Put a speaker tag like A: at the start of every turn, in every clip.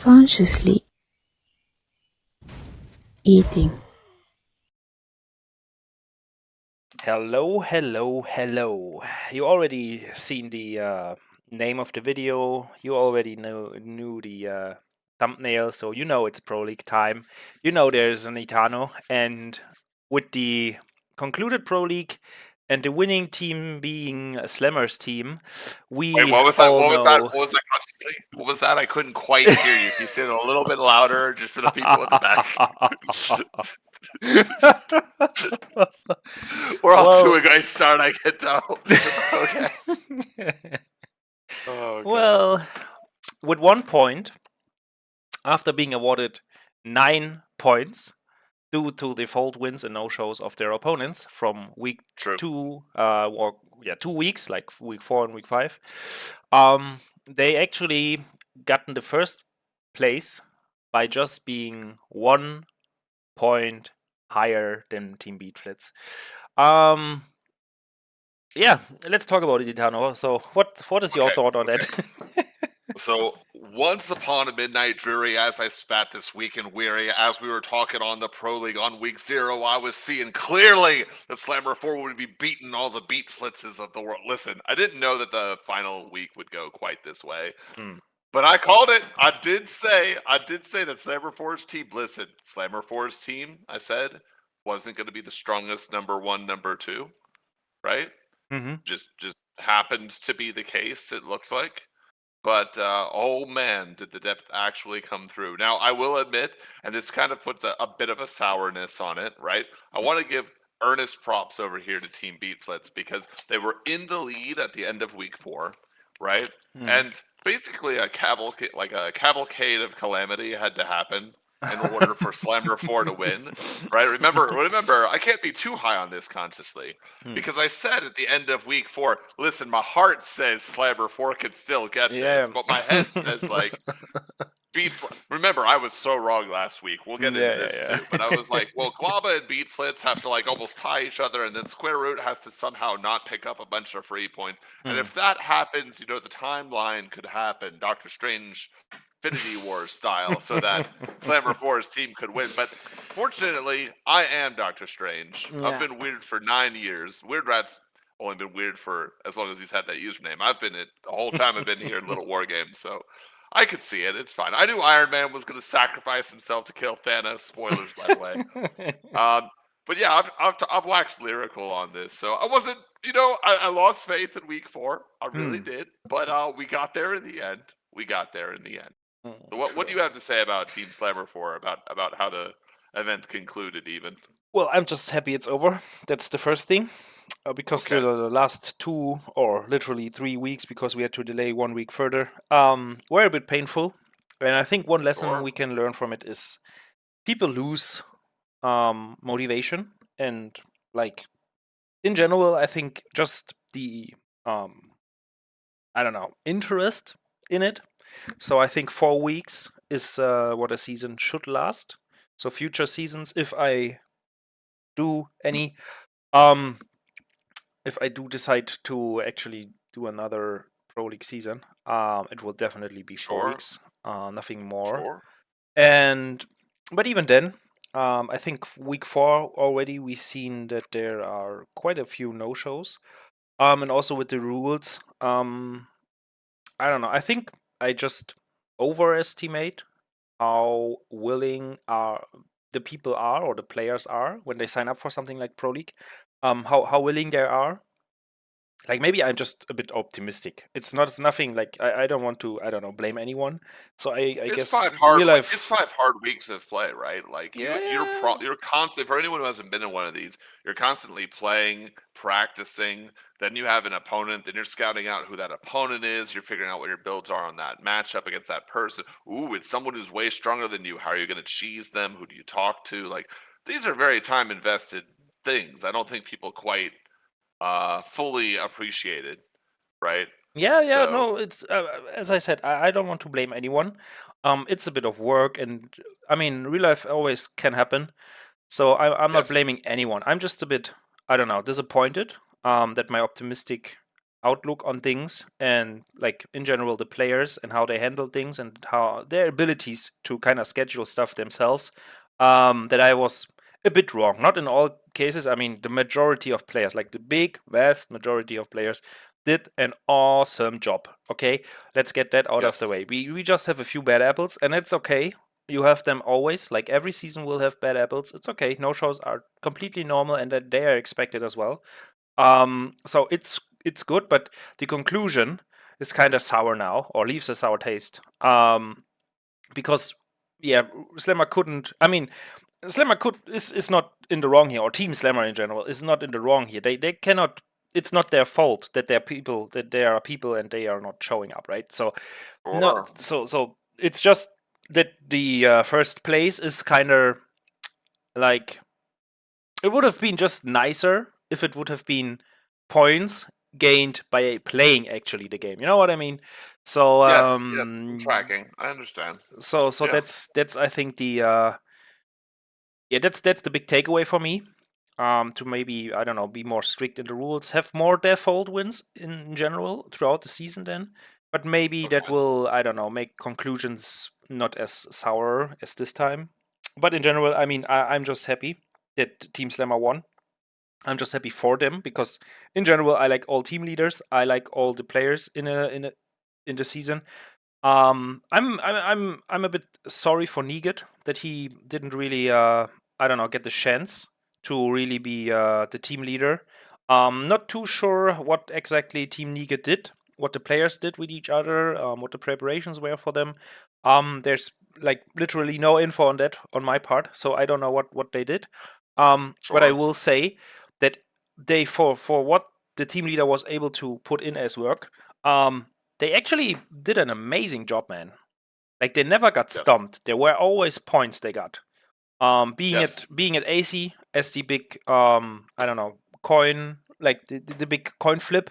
A: consciously eating.
B: Hello, hello, hello. You already seen the name of the video. You already knew the thumbnail, so you know it's Pro League time. You know there's an Itano, and with the concluded Pro League and the winning team being a Slammers team,
C: Wait,
B: we
C: what was that?
B: all
C: What was that?
B: know.
C: What was that consciously? What was that? I couldn't quite hear you. Can you say it a little bit louder, just for the people at the back? We're off to
B: Well-
C: a great start, I can tell. Okay. Oh, God.
B: Well, with 1 point, after being awarded 9 points due to default wins and no-shows of their opponents from week
C: True.
B: 2, 2 weeks, like week 4 and week 5, they actually gotten the first place by just being 1 point higher than Team Beatflits. Yeah, let's talk about it, Itano. So, what is your
C: Okay,
B: thought on that?
C: So, once upon a midnight dreary, as I spat this week and weary, as we were talking on the Pro League on week 0, I was seeing clearly that Slammer 4 would be beating all the beat flitzes of the world. Listen, I didn't know that the final week would go quite this way. But I called it. I did say that Slammer 4's team, listen, Slammer 4's team, I said, wasn't going to be the strongest number 1, number 2, right?
B: Mm-hmm.
C: Just happened to be the case, it looked like. But, oh man, did the depth actually come through. Now, I will admit, and this kind of puts a bit of a sourness on it, right? I want to give earnest props over here to Team Beatflits because they were in the lead at the end of week 4, right? And basically a cavalcade of calamity had to happen in order for Slammer 4 to win, right? Remember, I can't be too high on this consciously because I said at the end of week 4, listen, my heart says Slammer 4 can still get this, but my head says like, remember, I was so wrong last week. We'll get into this too. But I was like, well, Glaba and Beatflits have to like almost tie each other, and then Square Root has to somehow not pick up a bunch of free points. And if that happens, the timeline could happen, Doctor Strange Infinity War style, so that Slammer 4's team could win. But fortunately, I am Doctor Strange. I've been weird for 9 years. Weird Rat's only been weird for as long as he's had that username. I've been it the whole time I've been here in Little War Games, so I could see it. It's fine. I knew Iron Man was going to sacrifice himself to kill Thanos. Spoilers, by the way. But yeah, I've waxed lyrical on this, so I wasn't. I lost faith in week 4. I really did, but we got there in the end. So what do you have to say about Team Slammer 4 about how the event concluded? Even
B: Well, I'm just happy it's over. That's the first thing. Because
C: Okay.
B: the last 2 or literally 3 weeks, because we had to delay 1 week further, were a bit painful. And I think one lesson
C: Sure.
B: we can learn from it is people lose motivation, and like in general, I think just the interest in it. So I think 4 weeks is what a season should last. So future seasons, if I do any, if I do decide to actually do another Pro League season, it will definitely be 4
C: Sure.
B: weeks, nothing more.
C: Sure.
B: But even then, I think week 4 already we've seen that there are quite a few no-shows. And also with the rules, I don't know. I think I just overestimate how willing the people are, or the players are, when they sign up for something like Pro League. How willing they are. Like, maybe I'm just a bit optimistic. It's nothing like I don't want to blame anyone. So I
C: It's
B: guess
C: 5 hard.
B: real life.
C: It's 5 hard weeks of play, right? Like you're constantly, for anyone who hasn't been in one of these, you're constantly playing, practicing. Then you have an opponent. Then you're scouting out who that opponent is. You're figuring out what your builds are on that matchup against that person. Ooh, it's someone who's way stronger than you. How are you going to cheese them? Who do you talk to? Like, these are very time invested things. I don't think people quite fully appreciate it, right?
B: Yeah,
C: So-
B: no, it's as I said, I don't want to blame anyone. It's a bit of work, and I mean, real life always can happen. So I'm not
C: Yes.
B: blaming anyone. I'm just a bit, I don't know, disappointed that my optimistic outlook on things, and like in general the players and how they handle things and how their abilities to kind of schedule stuff themselves, that I was a bit wrong. Not in all cases. I mean, the majority of players, like the big vast majority of players, did an awesome job. Okay, let's get that out of
C: Yes.
B: the way. We just have a few bad apples, and it's okay. You have them always. Like every season will have bad apples. It's okay. No shows are completely normal, and that they are expected as well. So it's good, but the conclusion is kind of sour now, or leaves a sour taste. Because yeah, Slammer couldn't. I mean, Slammer is not in the wrong here, or Team Slammer in general is not in the wrong here. They cannot. It's not their fault that there are people and they are not showing up, right? So no,
C: Sure.
B: so it's just that the first place is kind of like, it would have been just nicer if it would have been points gained by playing actually the game. You know what I mean? So
C: Yes. Yes. I'm tracking. I understand.
B: so
C: Yeah.
B: that's I think the yeah, that's the big takeaway for me. To maybe, I don't know, be more strict in the rules, have more default wins in general throughout the season then. But maybe that
C: Okay.
B: will, I don't know, make conclusions not as sour as this time. But in general, I mean, I'm just happy that Team Slammer won. I'm just happy for them because in general I like all team leaders. I like all the players in the season. I'm a bit sorry for Negat that he didn't really I don't know, get the chance to really be the team leader. Not too sure what exactly Team Negat did, what the players did with each other, what the preparations were for them. There's like literally no info on that on my part, so I don't know what they did. But I
C: Sure.
B: will say that they, for what the team leader was able to put in as work, they actually did an amazing job, man. Like they never got
C: Yes.
B: stumped. There were always points they got.
C: Yes.
B: Being at AC as the big I don't know, coin, like the big coin flip.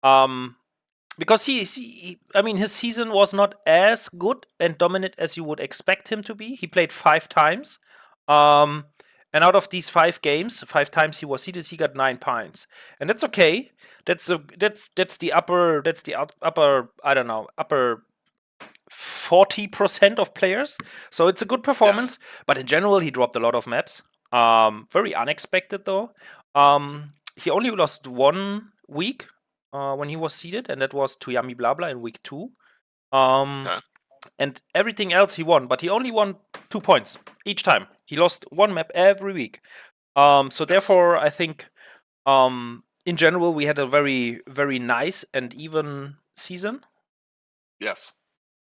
B: Um, because I mean, his season was not as good and dominant as you would expect him to be. He played 5 times, um, and out of these 5 games, 5 times he was seeded, he got 9 points, and that's okay. That's the upper, upper, I don't know, upper 40% of players. So it's a good
C: Yes.
B: performance, but in general, he dropped a lot of maps. Very unexpected though. He only lost 1 week when he was seeded, and that was to Yami Blabla in week 2. Um,
C: Okay.
B: and everything else he won, but he only won 2 points each time. He lost one map every week. So
C: Yes.
B: therefore, I think in general we had a very very nice and even season.
C: Yes.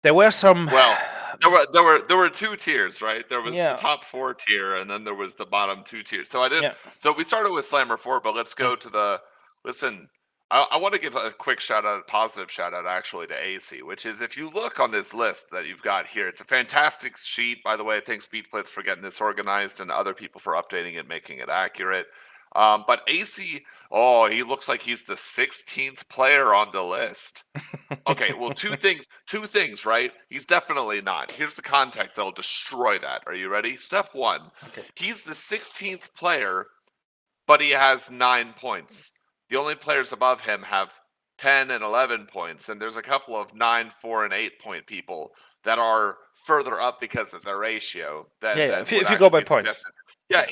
B: There were some,
C: Well, there were 2 tiers, right? There was the
B: yeah,
C: top 4 tier, and then there was the bottom 2 tiers. So I did
B: yeah,
C: so we started with Slammer 4, but let's
B: yeah.
C: go to the listen, I wanna give a quick shout out, a positive shout out actually to AC, which is if you look on this list that you've got here, it's a fantastic sheet, by the way. Thanks Beatflits for getting this organized and other people for updating it, making it accurate. But AC, oh, he looks like he's the 16th player on the list. Okay, well, two things, right? He's definitely not. Here's the context that'll destroy that. Are you ready? Step one,
B: Okay.
C: he's the 16th player, but he has 9 points. The only players above him have 10 and 11 points, and there's a couple of 9, 4, and 8 point people that are further up because of their ratio
B: Yeah, yeah.
C: than would
B: If you go
C: actually
B: by
C: be
B: points.
C: suggested. Yeah,
B: Yeah,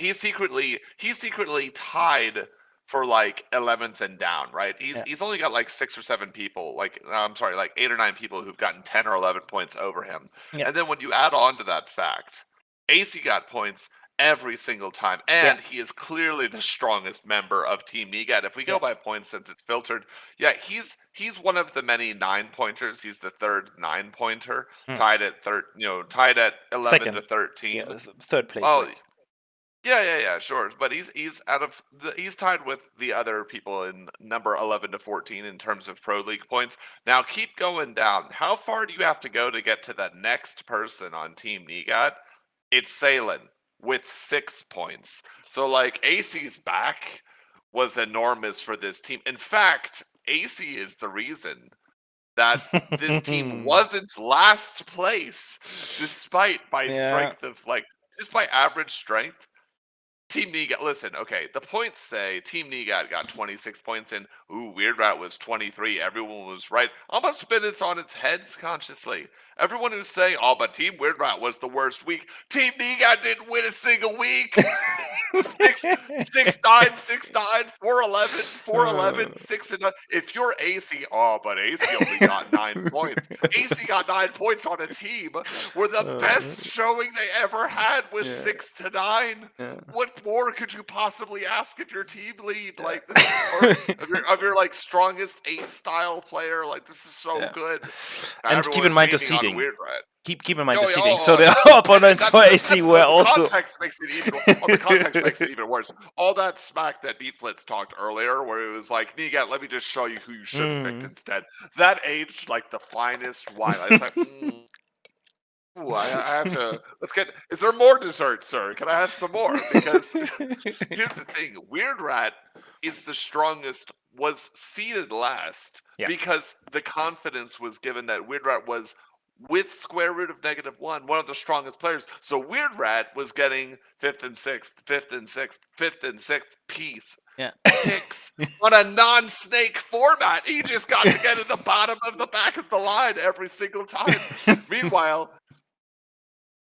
C: he's secretly tied for like 11th and down, right? He's
B: yeah,
C: he's only got like 6 or 7 people, like I'm sorry, like 8 or 9 people who've gotten 10 or 11 points over him.
B: yeah,
C: And then when you add on to that fact, AC got points every single time,
B: yeah,
C: and he is clearly the strongest member of Team NIGAT. If we
B: yeah.
C: go by points, since it's filtered, yeah, he's one of the many 9 pointers. He's the third 9 pointer,
B: Hmm.
C: tied at 11 to
B: Second, yeah,
C: 13.
B: third place,
C: Oh,
B: like.
C: yeah, yeah, yeah, sure. But he's tied with the other people in number 11 to 14 in terms of Pro League points. Now keep going down. How far do you have to go to get to the next person on Team NIGAT? It's Salen with 6 points. So like AC's back was enormous for this team. In fact, AC is the reason that this team wasn't last place, despite by
B: Yeah,
C: strength of like just by average strength. Team Negat, listen, okay, the points say Team Negat got 26 points in. Ooh, Weird Rat was 23. Everyone was right. Almost spin it on its heads consciously. Everyone who's saying, oh, but Team Weird Rat was the worst week. Team Negat didn't win a single week. 6-9, 6-9, 4-11, 4-11, 6-9. If you're AC, oh, but AC only got 9 points. AC got 9 points on a team where the best showing they ever had was 6-9. What more could you possibly ask of your team lead? Like this is, or of your like strongest ace style player. Like this is so good.
B: And keep in
C: Everyone's
B: mind the
C: hating on
B: seeding.
C: Weird Rat.
B: Keep in mind
C: Oh,
B: the
C: yeah,
B: seeding. So the
C: and
B: opponents for AC were
C: the
B: also.
C: context makes it even. The context makes it even worse. All that smack that Beatflitz talked earlier, where it was like, Negat, let me just show you who you should have picked instead. That aged like the finest wine. I was like, ooh, I have to. Let's get. Is there more dessert, sir? Can I have some more? Because here's the thing: Weird Rat is the strongest. Was seeded last because the confidence was given that Weird Rat was with square root of -1, one of the strongest players. So Weird Rat was getting fifth and sixth, fifth and sixth, fifth and sixth piece picks on a non-snake format. He just got to get at the bottom of the back of the line every single time. Meanwhile,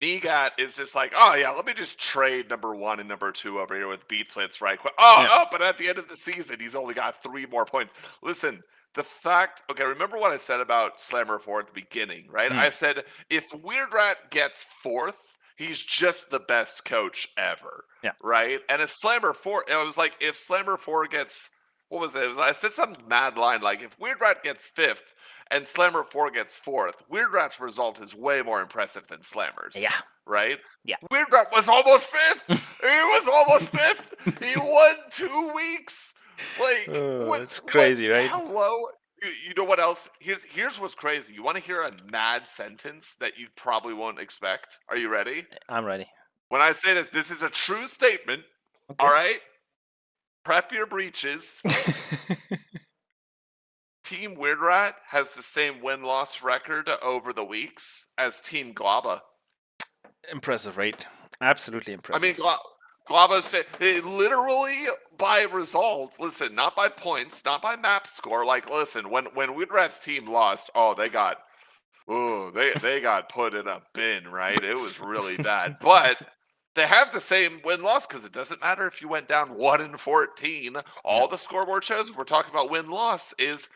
C: Negat is just like, oh yeah, let me just trade number 1 and number 2 over here with Beatflitz right quick. Oh, but at the end of the season, he's only got 3 more points. Listen, the fact, okay, remember what I said about Slammer 4 at the beginning, right? I said, if Weird Rat gets 4th, he's just the best coach ever, right? And if Slammer 4, it was like, if Slammer 4 gets, what was it? I said some mad line, like, if Weird Rat gets 5th, and Slammer 4 gets 4th, Weird Rat's result is way more impressive than Slammer's.
B: Yeah.
C: Right?
B: Yeah.
C: Weird Rat was almost 5th! He was almost 5th! He won 2 weeks! Like,
B: it's crazy, right?
C: Hello? You know what else? Here's what's crazy. You want to hear a mad sentence that you probably won't expect? Are you ready?
B: I'm ready.
C: When I say this is a true statement. Okay. All right? Prep your breeches. Team Weird Rat has the same win-loss record over the weeks as Team Glaba.
B: Impressive, right? Absolutely impressive.
C: I mean, Glaba's literally by results. Listen, not by points, not by map score. Like, listen, when Weird Rat's team lost, they got put in a bin, right? It was really bad. But they have the same win-loss because it doesn't matter if you went down 1-14. All the scoreboard shows, if we're talking about win-loss, is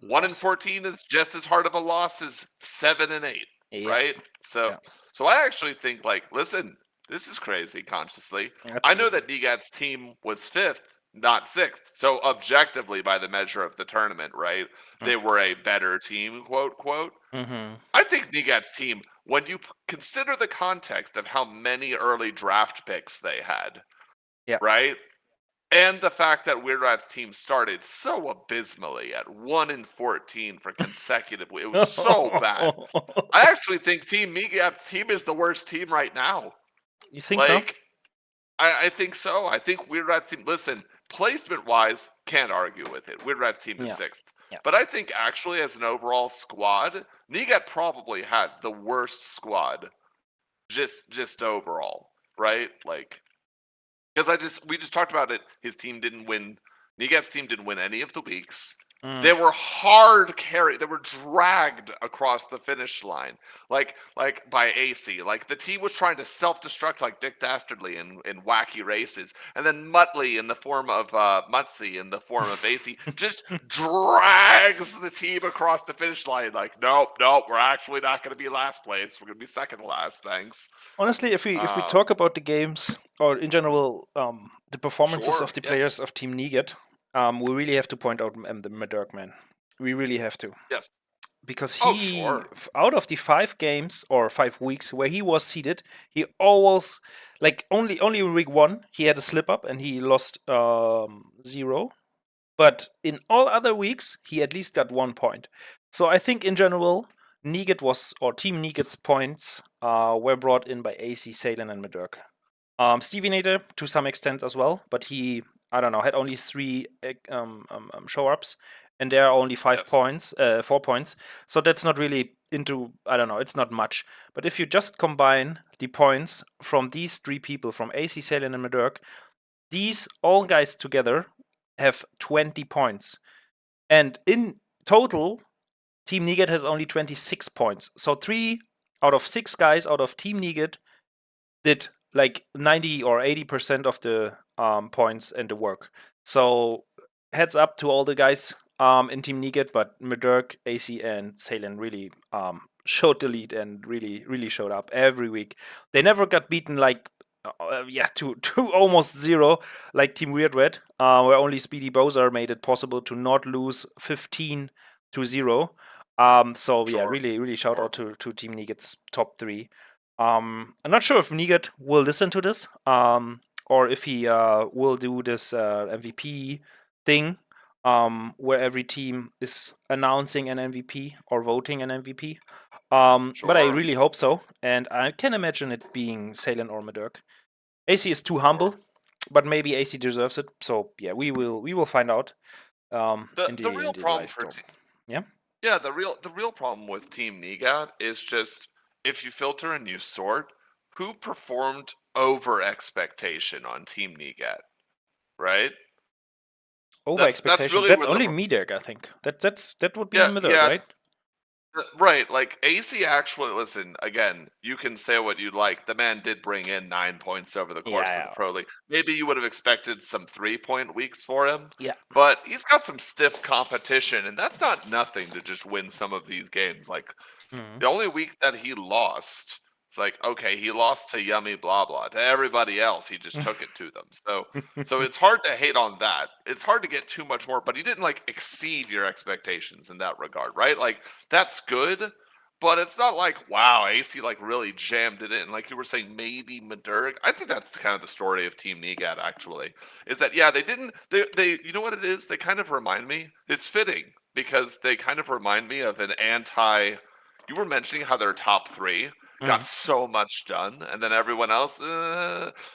C: 1-14 is just as hard of a loss as 7-8, right? So I actually think, like, listen, this is crazy. Consciously, I know that Negat's team was 5th, not 6th. So objectively, by the measure of the tournament, right, they were a better team, quote quote. I think Negat's team, when you consider the context of how many early draft picks they had, right? And the fact that Weird Rat's team started so abysmally at 1-14 for consecutive weeks. It was so bad. I actually think Team Negat's team is the worst team right now.
B: You think so?
C: I think so. I think Weird Rat's team, listen, placement-wise, can't argue with it. Weird Rat's team is 6th. But I think actually as an overall squad, Negat probably had the worst squad just overall, right? Like, because we just talked about it. His team didn't win. Negat's team didn't win any of the weeks. They were hard carried. They were dragged across the finish line, like by AC. Like the team was trying to self-destruct like Dick Dastardly in wacky races, and then Muttley in the form of Mutsy in the form of AC just drags the team across the finish line. Like, nope, we're actually not going to be last place. We're going to be second to last. Thanks.
B: Honestly, if we talk about the games or in general the performances of the players of Team Negat. We really have to point out the Medurk man. We really have to.
C: Yes.
B: Because he, out of the 5 games or 5 weeks where he was seeded, he always, like only in week 1, he had a slip up and he lost 0. But in all other weeks, he at least got 1 point. So I think in general, Team Negat's points were brought in by AC, Salen, and Medurk. Stevie Nader to some extent as well, but he, I don't know, had only 3 show-ups, and there are only 4 points. So that's not really into, I don't know, it's not much. But if you just combine the points from these three people, from AC, Salen, and Medurk, these all guys together have 20 points. And in total, Team Niget has only 26 points. So 3 out of 6 guys out of Team Niget did like 90 or 80% of the points and the work. So heads up to all the guys in Team Niget, but Medurk, AC, and Salen really showed the lead and really showed up every week. They never got beaten like to almost zero like Team Weird Red, where only Speedy Bowser made it possible to not lose 15-0. So yeah,
C: Sure.
B: really shout
C: Sure.
B: out to Team Niget's top three. I'm not sure if Niget will listen to this, or if he will do this MVP thing, where every team is announcing an MVP or voting an MVP. But I
C: Sure.
B: really hope so, and I can imagine it being Salen or Medurk. AC is too humble,
C: Sure.
B: but maybe AC deserves it. So yeah, we will find out
C: The
B: in
C: the
B: the
C: real problem
B: live
C: for
B: talk. Yeah.
C: yeah, the real problem with Team NIGAT is just if you filter and you sort, who performed over expectation on Team NIGAT, right?
B: Over
C: That's
B: expectation.
C: really
B: That's
C: where
B: only Medurk, I think. That would be
C: yeah,
B: Medurk,
C: yeah,
B: right?
C: right. Like AC actually, listen, again, you can say what you'd like. The man did bring in 9 points over the course of the
B: Yeah,
C: Pro League. Maybe you would have expected some 3 point weeks for him,
B: yeah.
C: but he's got some stiff competition, and that's not nothing to just win some of these games. Like
B: Mhm.
C: the only week that he lost, it's like, okay, he lost to Yummy Blah Blah. To everybody else, he just took it to them. So it's hard to hate on that. It's hard to get too much more, but he didn't like exceed your expectations in that regard, right? Like that's good, but it's not like wow, AC like really jammed it in. Like you were saying, maybe Madurg. I think that's kind of the story of Team Nigat actually. Is that yeah, they didn't they you know what it is? They kind of remind me. It's fitting because they kind of remind me of an anti you were mentioning how their top three got
B: Mhm.
C: so much done, and then everyone else.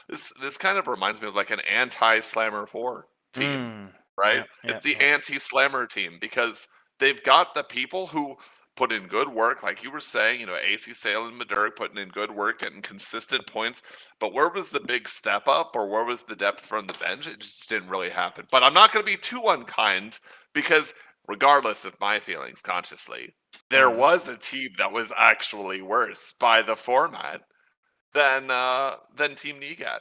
C: This kind of reminds me of like an anti-Slammer Four team,
B: Mm.
C: right?
B: Yeah, yeah,
C: It's the
B: yeah.
C: anti-Slammer team because they've got the people who put in good work, like you were saying. You know, AC Sale and Madurg putting in good work, getting consistent points. But where was the big step up, or where was the depth from the bench? It just didn't really happen. But I'm not going to be too unkind because, regardless of my feelings, consciously, there
B: Mhm.
C: was a team that was actually worse by the format than Team Nigat.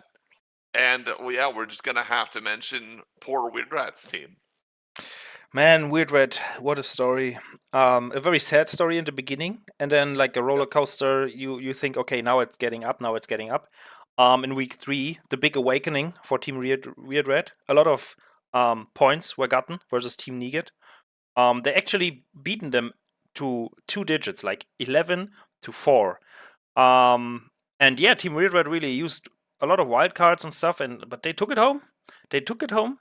C: And well, yeah, we're just gonna have to mention poor Weird Rats team.
B: Man, Weird Red, what a story. A very sad story in the beginning, and then like a roller
C: Yes,
B: coaster. You think, okay, now it's getting up. Now it's getting up. In week three, the big awakening for Team Weird Red. A lot of points were gotten versus Team Niget. They actually beaten them to two digits, like 11-4. Um, and yeah, Team Weird Red really used a lot of wild cards and stuff, but they took it home. They took it home.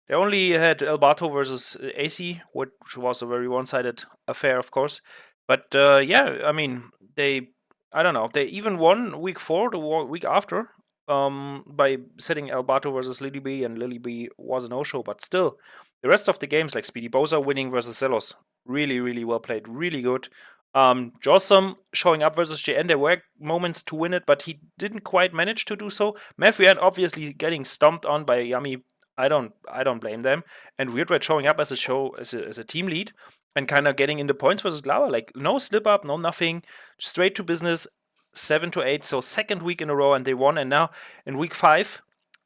B: They only had Elbato versus AC, which was a very one-sided affair, of course. But yeah, I mean, I don't know, they even won week four, the week after, by setting Elbato versus Lily B, and Lily B was a no-show. But still, the rest of the games, like Speedy Bowser winning versus Zelos, really well played, really good. Jossum showing up versus JN, there were moments to win it, but he didn't quite manage to do so. Mafrian obviously getting stomped on by Yummy. I don't blame them. And Weird Red showing up as a show as a team lead and kind of getting in the points versus Lava. Like no slip up, no nothing, straight to business, 7-8. So second week in a row, and they won. And now in week five,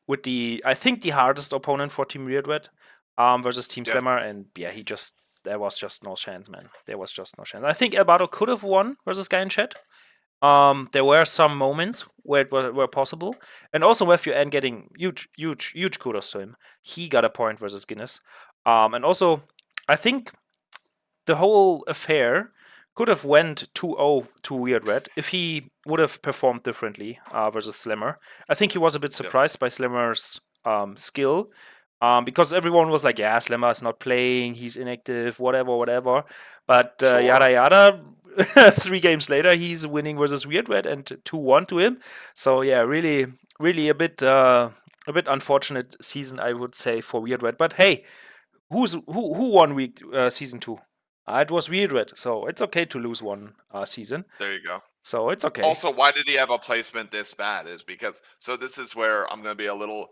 B: with the I think the hardest opponent for Team Weird Red, versus Team
C: yes,
B: Slammer, and yeah, there was just no chance, man. There was just no chance. I think Elbato could have won versus Guy in Chat. There were some moments where it were possible, and also with your end getting huge kudos to him. He got a point versus Guinness, and also I think the whole affair could have went 2-0 to Weird Red if he would have performed differently versus Slimmer. I think he was a bit
C: yes,
B: surprised by Slimmer's skill, because everyone was like, "Yeah, Slimmer is not playing. He's inactive. Whatever." But
C: sure.
B: yada yada. 3 games later, he's winning versus Weird Red and 2-1 to him. So yeah, really a bit unfortunate season, I would say, for Weird Red. But hey, who won week season two? It was weird, so it's okay to lose one season.
C: There you go.
B: So it's okay.
C: Also, why did he have a placement this bad? Is because so this is where I'm going to be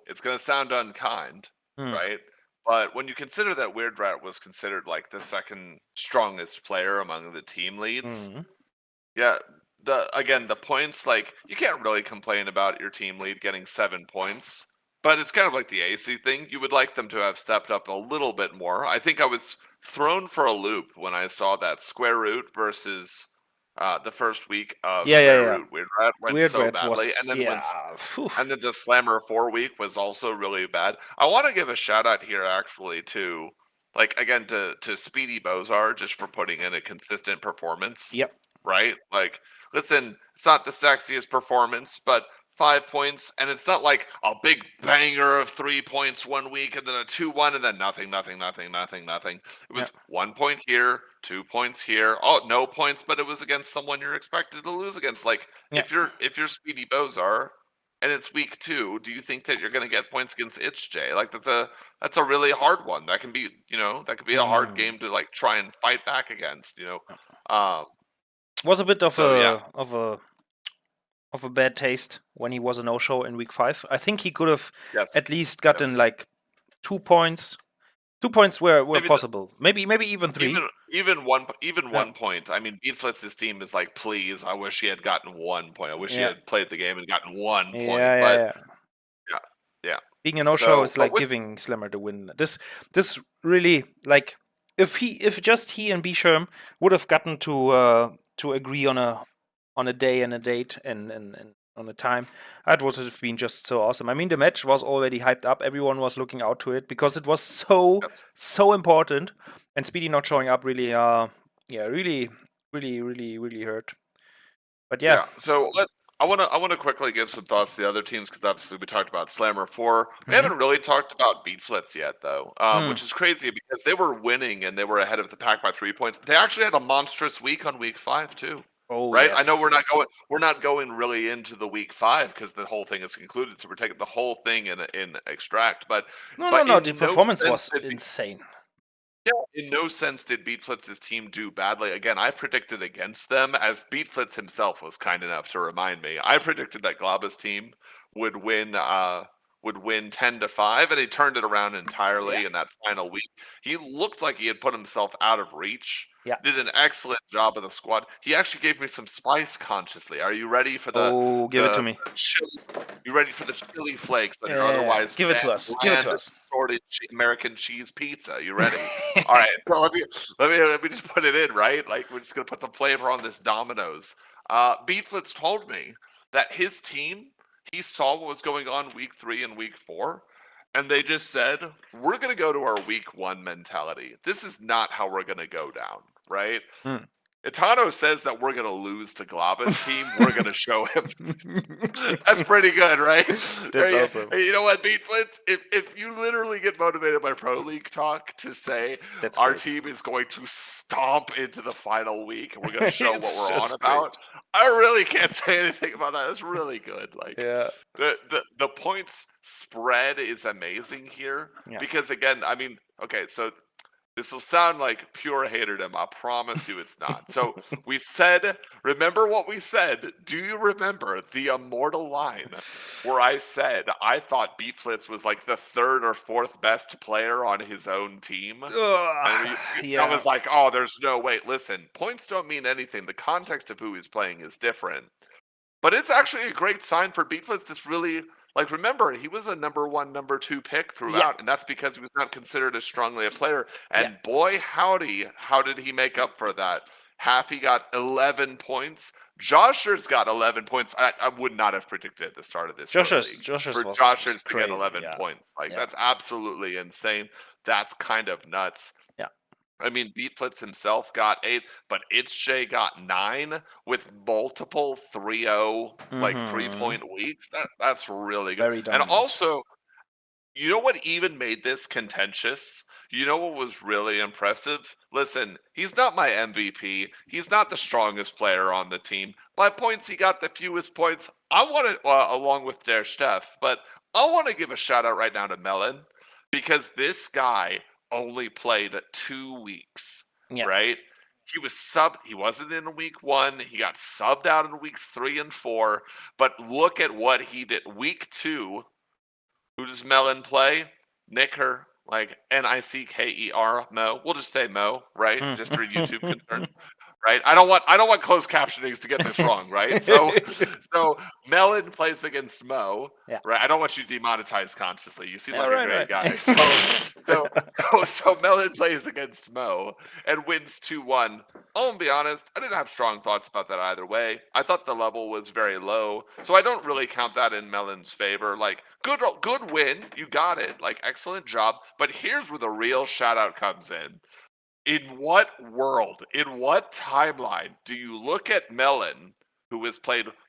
C: it's going to sound unkind,
B: Hmm.
C: right? But when you consider that Weird Rat was considered like the second strongest player among the team leads,
B: Hmm.
C: yeah, the points, like, you can't really complain about your team lead getting 7 points, but it's kind of like the AC thing. You would like them to have stepped up a little bit more. I think I was thrown for a loop when I saw that Square Root versus the first week of Square
B: Yeah.
C: Root Weird Rat went
B: Weird
C: so
B: Red
C: badly,
B: was phew.
C: and then the Slammer 4 week was also really bad. I want to give a shout out here actually to, like, again, to Speedy Bozar, just for putting in a consistent performance,
B: Yep.
C: right? Like, listen, it's not the sexiest performance, but 5 points, and it's not like a big banger of 3 points one week and then a 2-1 and then nothing, nothing, nothing, nothing, nothing. It
B: Yep.
C: was 1 point here, 2 points here. Oh, no points, but it was against someone you're expected to lose against. Like,
B: Yep.
C: if you're Speedy Bozar and it's week 2, do you think that you're going to get points against ItchJ? Like, that's a really hard one. That can be, that could be a hard
B: Mm.
C: game to, like, try and fight back against.
B: Yep.
C: Um,
B: Was a bit of
C: so yeah,
B: a bad taste when he was a no-show in week 5. I think he could have
C: yes,
B: at least gotten
C: yes.
B: like 2 points. 2 points were
C: Maybe
B: possible. Maybe even 3.
C: even
B: Yeah.
C: 1 point. I mean, Beatflitz's team is like, please, I wish he had gotten 1 point. I wish he
B: Yeah.
C: had played the game and gotten 1 point. But
B: Yeah.
C: yeah, yeah.
B: Being a no-show
C: So,
B: is
C: but
B: like
C: with
B: giving Slammer the win. This really, like, if just he and B Sherm would have gotten to agree on a day and a date and on a time, that would have been just so awesome. I mean, the match was already hyped up. Everyone was looking out to it because it was
C: yes,
B: so important. And Speedy not showing up really, really hurt. But yeah.
C: yeah. So I want to quickly give some thoughts to the other teams, because obviously we talked about Slammer 4. We
B: Hmm.
C: haven't really talked about Beatflitz yet, though,
B: Hmm.
C: which is crazy because they were winning and they were ahead of the pack by 3 points. They actually had a monstrous week on week 5 too.
B: Oh
C: Right? I know
B: yes.
C: we're not going really into the week 5 because the whole thing is concluded, so we're taking the whole thing in extract.
B: No. The
C: In no
B: performance
C: sense
B: was
C: did
B: insane.
C: in no sense did Beatflitz's team do badly. Again, I predicted against them, as Beatflitz himself was kind enough to remind me. I predicted that Glaba's team would win 10-5, and he turned it around
B: Yeah.
C: entirely in that final week. He looked like he had put himself out of reach.
B: Yeah.
C: Did an excellent job of the squad. He actually gave me some spice consciously. Are you ready for
B: Oh, give it to
C: the
B: me.
C: chili? You ready for the chili flakes on your otherwise
B: Give it to
C: bland,
B: us. Give it to
C: bland
B: us.
C: assorted American cheese pizza? You ready? All right, so let me just put it in, right. Like, we're just gonna put some flavor on this Domino's. Beatflitz told me that his team, he saw what was going on week 3 and week 4, and they just said, we're gonna go to our week 1 mentality. This is not how we're gonna go down, right?
B: Hmm.
C: Itano says that we're gonna lose to Glaba's team. We're gonna show him. That's pretty good, right?
B: That's awesome.
C: You know what, Beat Blitz? If you literally get motivated by Pro League Talk to say
B: That's
C: our
B: great.
C: team is going to stomp into the final week and we're going to show what
B: It's
C: we're on
B: just great.
C: about, I really can't say anything about that. That's really good. Like,
B: Yeah.
C: the points spread is amazing here
B: Yeah.
C: because, again, I mean, okay, so this will sound like pure haterdom. I promise you it's not. So we said, remember what we said? Do you remember the immortal line where I said I thought Beatflitz was like the 3rd or 4th best player on his own team? And I
B: Yeah.
C: was like, oh, there's no way. Listen, points don't mean anything. The context of who he's playing is different. But it's actually a great sign for Beatflitz. This really, like, remember, he was a number 1, number 2 pick
B: Yeah.
C: throughout, and that's because he was not considered as strongly a player.
B: Yeah.
C: And boy, howdy, how did he make up for that? Half, he got 11 points. Josher's got 11 points. I would not have predicted at the start of this Pro League
B: Josh's
C: for
B: was
C: Josher's to get
B: crazy.
C: 11
B: Yeah.
C: points. Like,
B: Yeah.
C: that's absolutely insane. That's kind of nuts.
B: Yeah.
C: I mean, Beatflitz himself got 8, but ItchJ got 9 with multiple 3-0, like,
B: Mm-hmm.
C: 3-point weeks. That's really good.
B: Very
C: And
B: dominant.
C: also, you know what even made this contentious? You know what was really impressive? Listen, he's not my MVP. He's not the strongest player on the team. By points, he got the fewest points. I want to, along with Der Steff, but I want to give a shout out right now to Melon, because this guy only played 2 weeks.
B: Yeah.
C: right? He wasn't in week 1. He got subbed out in weeks 3 and 4, but look at what he did. Week 2, who does Mellon play? Nicker, like Nicker, Mo. We'll just say Mo, right?
B: Mm.
C: Just for YouTube concerns, right? I don't want closed captionings to get this wrong, right? So Mellon plays against Mo,
B: Yeah.
C: right? I don't want you demonetized consciously. You seem
B: Yeah,
C: like a
B: right,
C: great
B: right.
C: guy. So so Mellon plays against Mo and wins 2-1. I'll be honest, I didn't have strong thoughts about that either way. I thought the level was very low, so I don't really count that in Mellon's favor. Like, good win, you got it. Like, excellent job. But here's where the real shout out comes in. In what world, in what timeline do you look at Mellon, who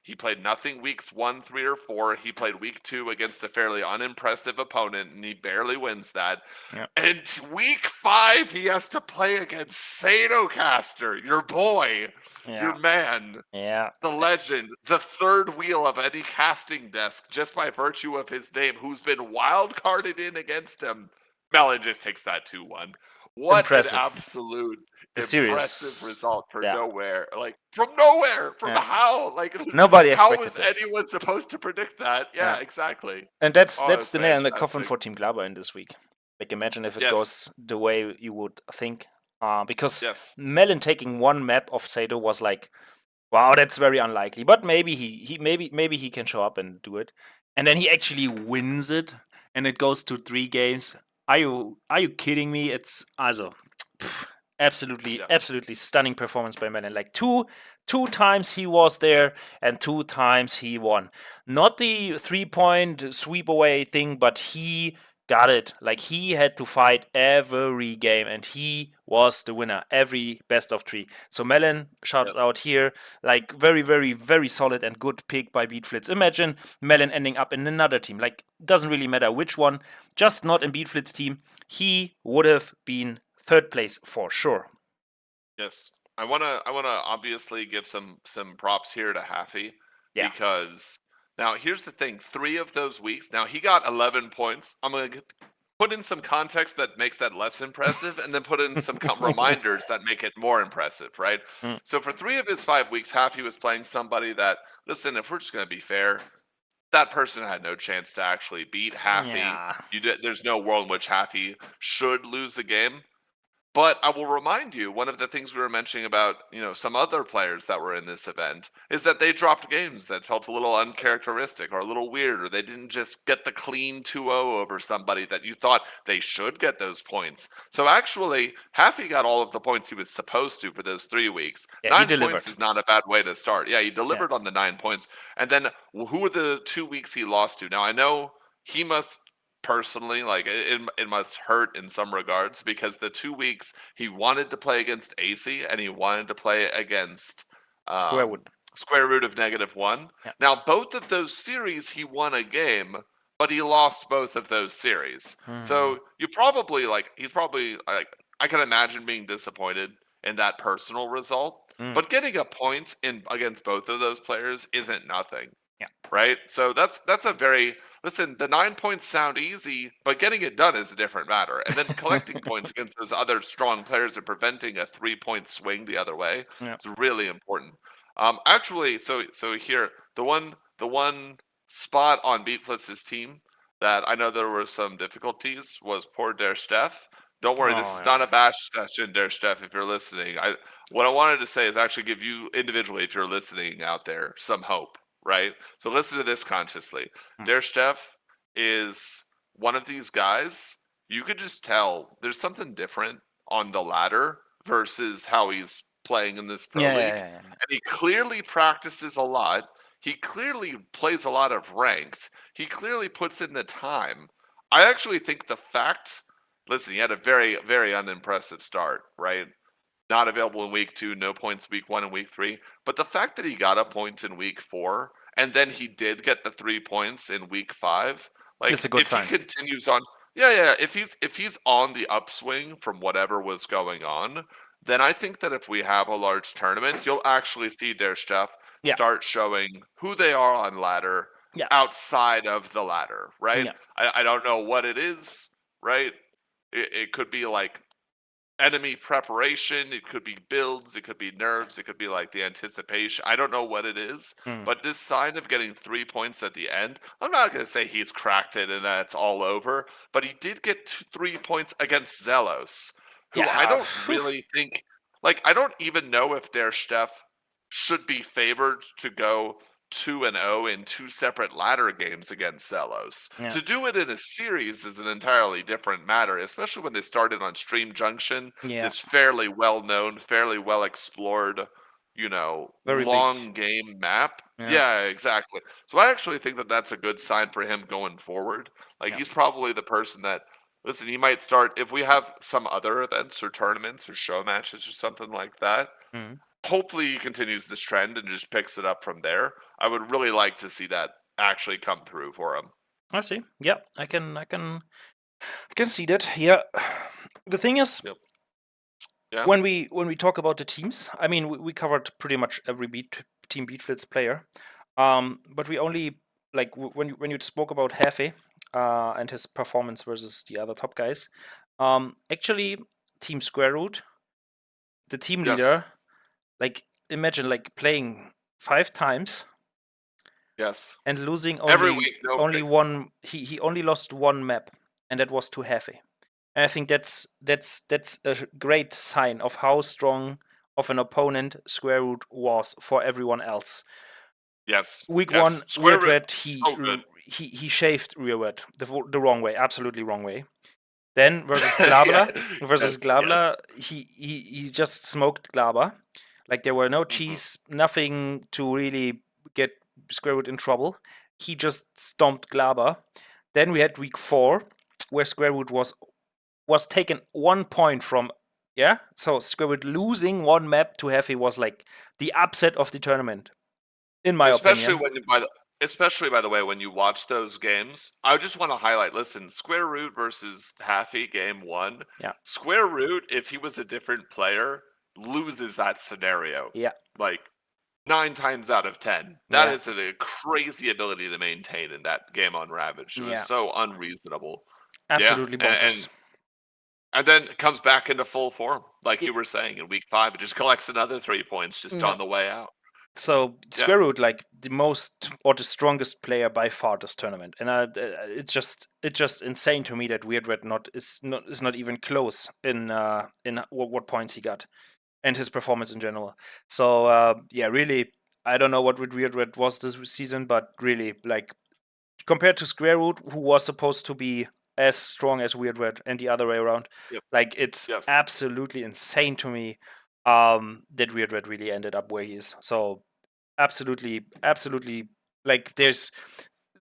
C: he played nothing weeks 1, 3, or 4. He played week 2 against a fairly unimpressive opponent, and he barely wins that.
B: Yeah.
C: And week 5, he has to play against Sadocaster, your boy,
B: Yeah.
C: your man,
B: Yeah.
C: the legend, the third wheel of any casting desk, just by virtue of his name, who's been wild carded in against him. Mellon just takes that 2-1. What an
B: Impressive.
C: absolute
B: The
C: impressive
B: series.
C: result for
B: Yeah.
C: nowhere. Like, from nowhere, from
B: Yeah.
C: how? Like,
B: Nobody
C: how
B: expected
C: was
B: that.
C: anyone supposed to predict that? Yeah,
B: Yeah.
C: exactly.
B: And that's
C: Oh,
B: that's
C: it's
B: the nail in the coffin
C: fantastic.
B: for Team Glaber in this week. Like, imagine if it
C: Yes,
B: goes the way you would think. Because
C: yes,
B: Melon taking one map of Sado was like, wow, that's very unlikely. But maybe maybe he can show up and do it. And then he actually wins it, and it goes to 3 games. Are you kidding me? It's also pff,
C: yes.
B: absolutely stunning performance by Melon. Like two times he was there, and 2 times he won. Not the 3 point sweep away thing, but he got it. Like, he had to fight every game, and he was the winner every best of 3. So Melon, shout
C: Yep.
B: out here. Like, very, very, very solid and good pick by Beatflitz. Imagine Melon ending up in another team. Like, doesn't really matter which one, just not in Beatflitz team. He would have been third place for sure.
C: Yes. I wanna obviously give some props here to Haffy,
B: Yeah.
C: because now here's the thing, 3 of those weeks, now he got 11 points. I'm gonna put in some context that makes that less impressive, and then put in some reminders that make it more impressive, right?
B: Mm,
C: So for 3 of his 5 weeks, Haffy was playing somebody that, listen, if we're just gonna be fair, that person had no chance to actually beat Haffy.
B: yeah.
C: There's no world in which Haffy should lose a game. But I will remind you, one of the things we were mentioning about, some other players that were in this event is that they dropped games that felt a little uncharacteristic or a little weird, or they didn't just get the clean 2-0 over somebody that you thought they should get those points. So actually, Haffy got all of the points he was supposed to for those 3 weeks.
B: Yeah, he
C: 9 points
B: delivered.
C: is not a bad way to start. Yeah, he
B: Yeah.
C: delivered on the 9 points. And then who were the 2 weeks he lost to? Now, I know he must personally, like, it must hurt in some regards, because the 2 weeks he wanted to play against AC and he wanted to play against um,
B: Squarewood.
C: square root of -1.
B: Yeah.
C: Now, both of those series he won a game, but he lost both of those series.
B: Mhm.
C: So he's probably like, I can imagine being disappointed in that personal result,
B: Mm.
C: but getting a point in against both of those players isn't nothing,
B: Yeah.
C: right? So that's a very, listen, the 9 points sound easy, but getting it done is a different matter. And then collecting points against those other strong players and preventing a 3 point swing the other way
B: Yeah.
C: is really important. Actually, so here, the one spot on Beatflitz's team that I know there were some difficulties was poor Der Steff. Don't worry, this
B: Oh,
C: is
B: yeah.
C: not a bash session, Der Steff, if you're listening. What I wanted to say is actually give you individually, if you're listening out there, some hope, right? So listen to this consciously.
B: Mm.
C: Der Steff is one of these guys, you could just tell there's something different on the ladder versus how he's playing in this pro
B: Yeah, yeah,
C: league.
B: yeah, yeah.
C: And he clearly practices a lot. He clearly plays a lot of ranked. He clearly puts in the time. I actually think the fact, listen, he had a very, very unimpressive start, right? Not available in week 2, no points week 1 and week 3. But the fact that he got a point in week 4, and then he did get the 3 points in week 5,
B: It's
C: like,
B: a good
C: if he
B: sign.
C: continues on, yeah, if he's on the upswing from whatever was going on, then I think that if we have a large tournament, you'll actually see their stuff
B: Yeah.
C: start showing who they are on ladder
B: Yeah.
C: outside of the ladder, right?
B: Yeah.
C: I don't know what it is, right? It could be like enemy preparation, it could be builds, it could be nerves, it could be like the anticipation. I don't know what it is,
B: Mm.
C: but this sign of getting 3 points at the end, I'm not going to say he's cracked it and that it's all over, but he did get 3 points against Zelos, who I
B: Yeah.
C: don't really think, like, I don't even know if their Steph should be favored to go 2-0 in two separate ladder games against Zelos.
B: Yeah.
C: To do it in a series is an entirely different matter, especially when they started on Stream Junction,
B: Yeah.
C: this fairly well known, fairly well explored,
B: Very big.
C: long game map.
B: Yeah.
C: Yeah, exactly. So I actually think that that's a good sign for him going forward. Like,
B: Yeah.
C: he's probably the person that, listen, he might start, if we have some other events or tournaments or show matches or something like that,
B: Mm.
C: hopefully he continues this trend and just picks it up from there. I would really like to see that actually come through for him.
B: I see. Yeah, I can see that. Yeah. The thing is,
C: Yep. Yeah.
B: when we talk about the teams, I mean, we covered pretty much every team Beatflits player, but we only when you spoke about Hefe and his performance versus the other top guys. Actually, Team Square Root, the team
C: Yes.
B: leader, like imagine like playing 5 times
C: Yes.
B: and losing
C: Every
B: only
C: week, no
B: only
C: break.
B: one. He only lost one map, and that was to Hefe. And I think that's a great sign of how strong of an opponent Square Root was for everyone else.
C: Yes.
B: Week
C: Yes.
B: one,
C: Square
B: Weird
C: root,
B: Red,
C: so good.
B: he shaved Rear Red the wrong way, absolutely wrong way. Then versus
C: Yeah. Yes. Yes.
B: Glabla, he just smoked Glaba. Like there were no
C: Hmm.
B: cheese, nothing to really get Square Root in trouble. He just stomped Glaba. Then we had week 4, where Square Root was taken 1 point from, yeah. So Square Root losing one map to Heavy was like the upset of the tournament, in my
C: Especially
B: opinion.
C: when especially by the way, when you watch those games, I just want to highlight. Listen, Square Root versus Happy game 1.
B: Yeah,
C: Square Root, if he was a different player, loses that scenario
B: yeah,
C: like 9 times out of 10. That
B: yeah,
C: is a crazy ability to maintain in that game on Ravage. It was
B: yeah.
C: so unreasonable. Yeah,
B: Absolutely bonkers.
C: and then it comes back into full form, like
B: It,
C: you were saying in week 5. It just collects another 3 points just
B: yeah.
C: on the way out.
B: So
C: Yeah.
B: Square Root, like the most or the strongest player by far this tournament, and it's just insane to me that Weird Red is not even close in what points he got and his performance in general. So yeah, really, I don't know what Weird Red was this season, but really, like compared to Square Root, who was supposed to be as strong as Weird Red and the other way around,
C: Yes.
B: like it's
C: Yes.
B: absolutely insane to me that Weird Red really ended up where he is. So absolutely, like there's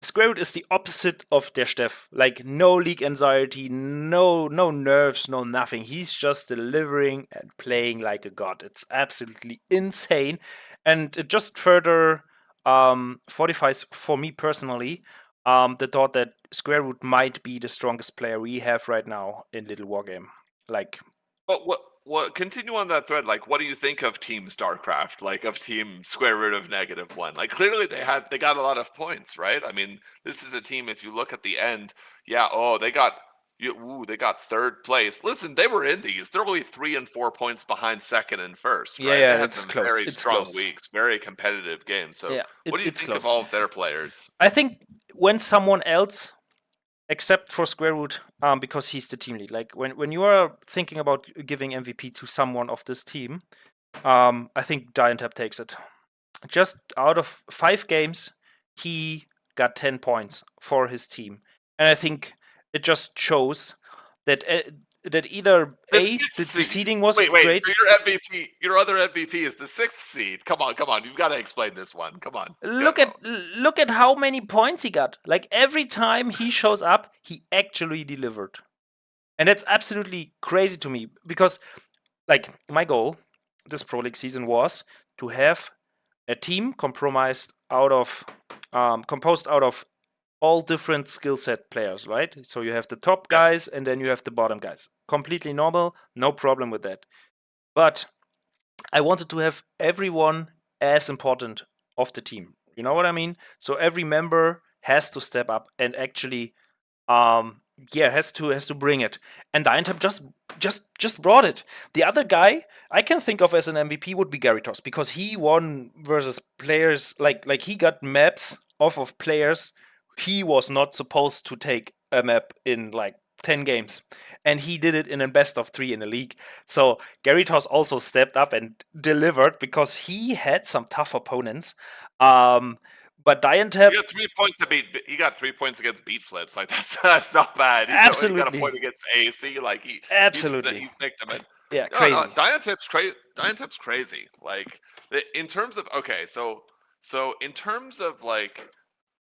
B: Square Root is the opposite of their Steph. Like no league anxiety, no nerves, no nothing. He's just delivering and playing like a god. It's absolutely insane, and it just further fortifies for me personally the thought that Square Root might be the strongest player we have right now in Little Wargame. Like,
C: But what continue on that thread, like what do you think of Team StarCraft, like of Team Square Root of -1? Like clearly they got a lot of points, right? I mean, this is a team, if you look at the end, yeah, oh, they got third place. Listen, they were in these. They're only 3 and 4 points behind second and first, right?
B: yeah,
C: They had
B: it's
C: some
B: close.
C: very
B: It's
C: strong
B: close.
C: weeks, very competitive games. So
B: Yeah,
C: what do you
B: it's
C: think of
B: close.
C: all of their players?
B: I think when someone else, except for Square Root, because he's the team lead, like when you are thinking about giving MVP to someone of this team, I think Diantap takes it. Just out of 5 games, he got 10 points for his team, and I think it just shows that that either
C: The sixth
B: the
C: seed.
B: seeding was
C: Wait.
B: great.
C: So your MVP, your other MVP is the sixth seed. Come on. You've got to explain this one. Come on.
B: Look at how many points he got. Like every time he shows up, he actually delivered. And that's absolutely crazy to me because like my goal this Pro League season was to have a team compromised out of composed out of all different skill set players, right? So you have the top
C: Yes.
B: guys and then you have the bottom guys. Completely normal, no problem with that. But I wanted to have everyone as important of the team. You know what I mean? So every member has to step up and actually has to bring it. And Diantap just brought it. The other guy I can think of as an MVP would be Gyarados because he won versus players like he got maps off of players he was not supposed to take a map in like 10 games, and he did it in a best of 3 in the league. So Gyarados also stepped up and delivered because he had some tough opponents. But
C: He
B: Diantep,
C: got 3 points to beat. He got 3 points against Beat Flits. Like that's not bad. He got a
B: absolutely,
C: point against AC. Like
B: absolutely,
C: he's picked him in.
B: yeah,
C: No, no,
B: crazy.
C: Diantip's crazy. Diantip's crazy. Like in terms of okay, so in terms of like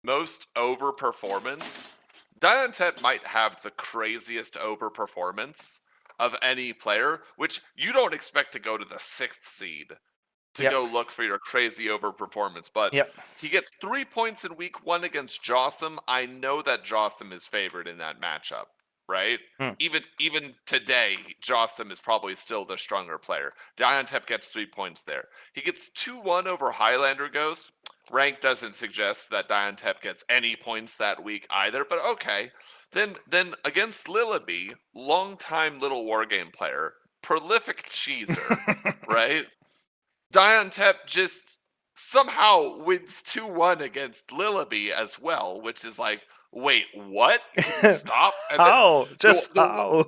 C: most overperformance, Diantep might have the craziest overperformance of any player, which you don't expect to go to the 6th seed to
B: Yeah,
C: go look for your crazy overperformance. But
B: yeah.
C: he gets 3 points in week 1 against Jossum. I know that Jossum is favored in that matchup, right?
B: Hmm.
C: Even today, Jossum is probably still the stronger player. Diantep gets 3 points there. He gets 2-1 over Highlander Ghost. Rank doesn't suggest that Diantep gets any points that week either, but okay. Then against Lillaby, longtime Little Wargame player, prolific cheeser, right? Diantep just somehow wins 2-1 against Lillaby as well, which is like, wait, what? Can you stop? And then
B: How? Just how?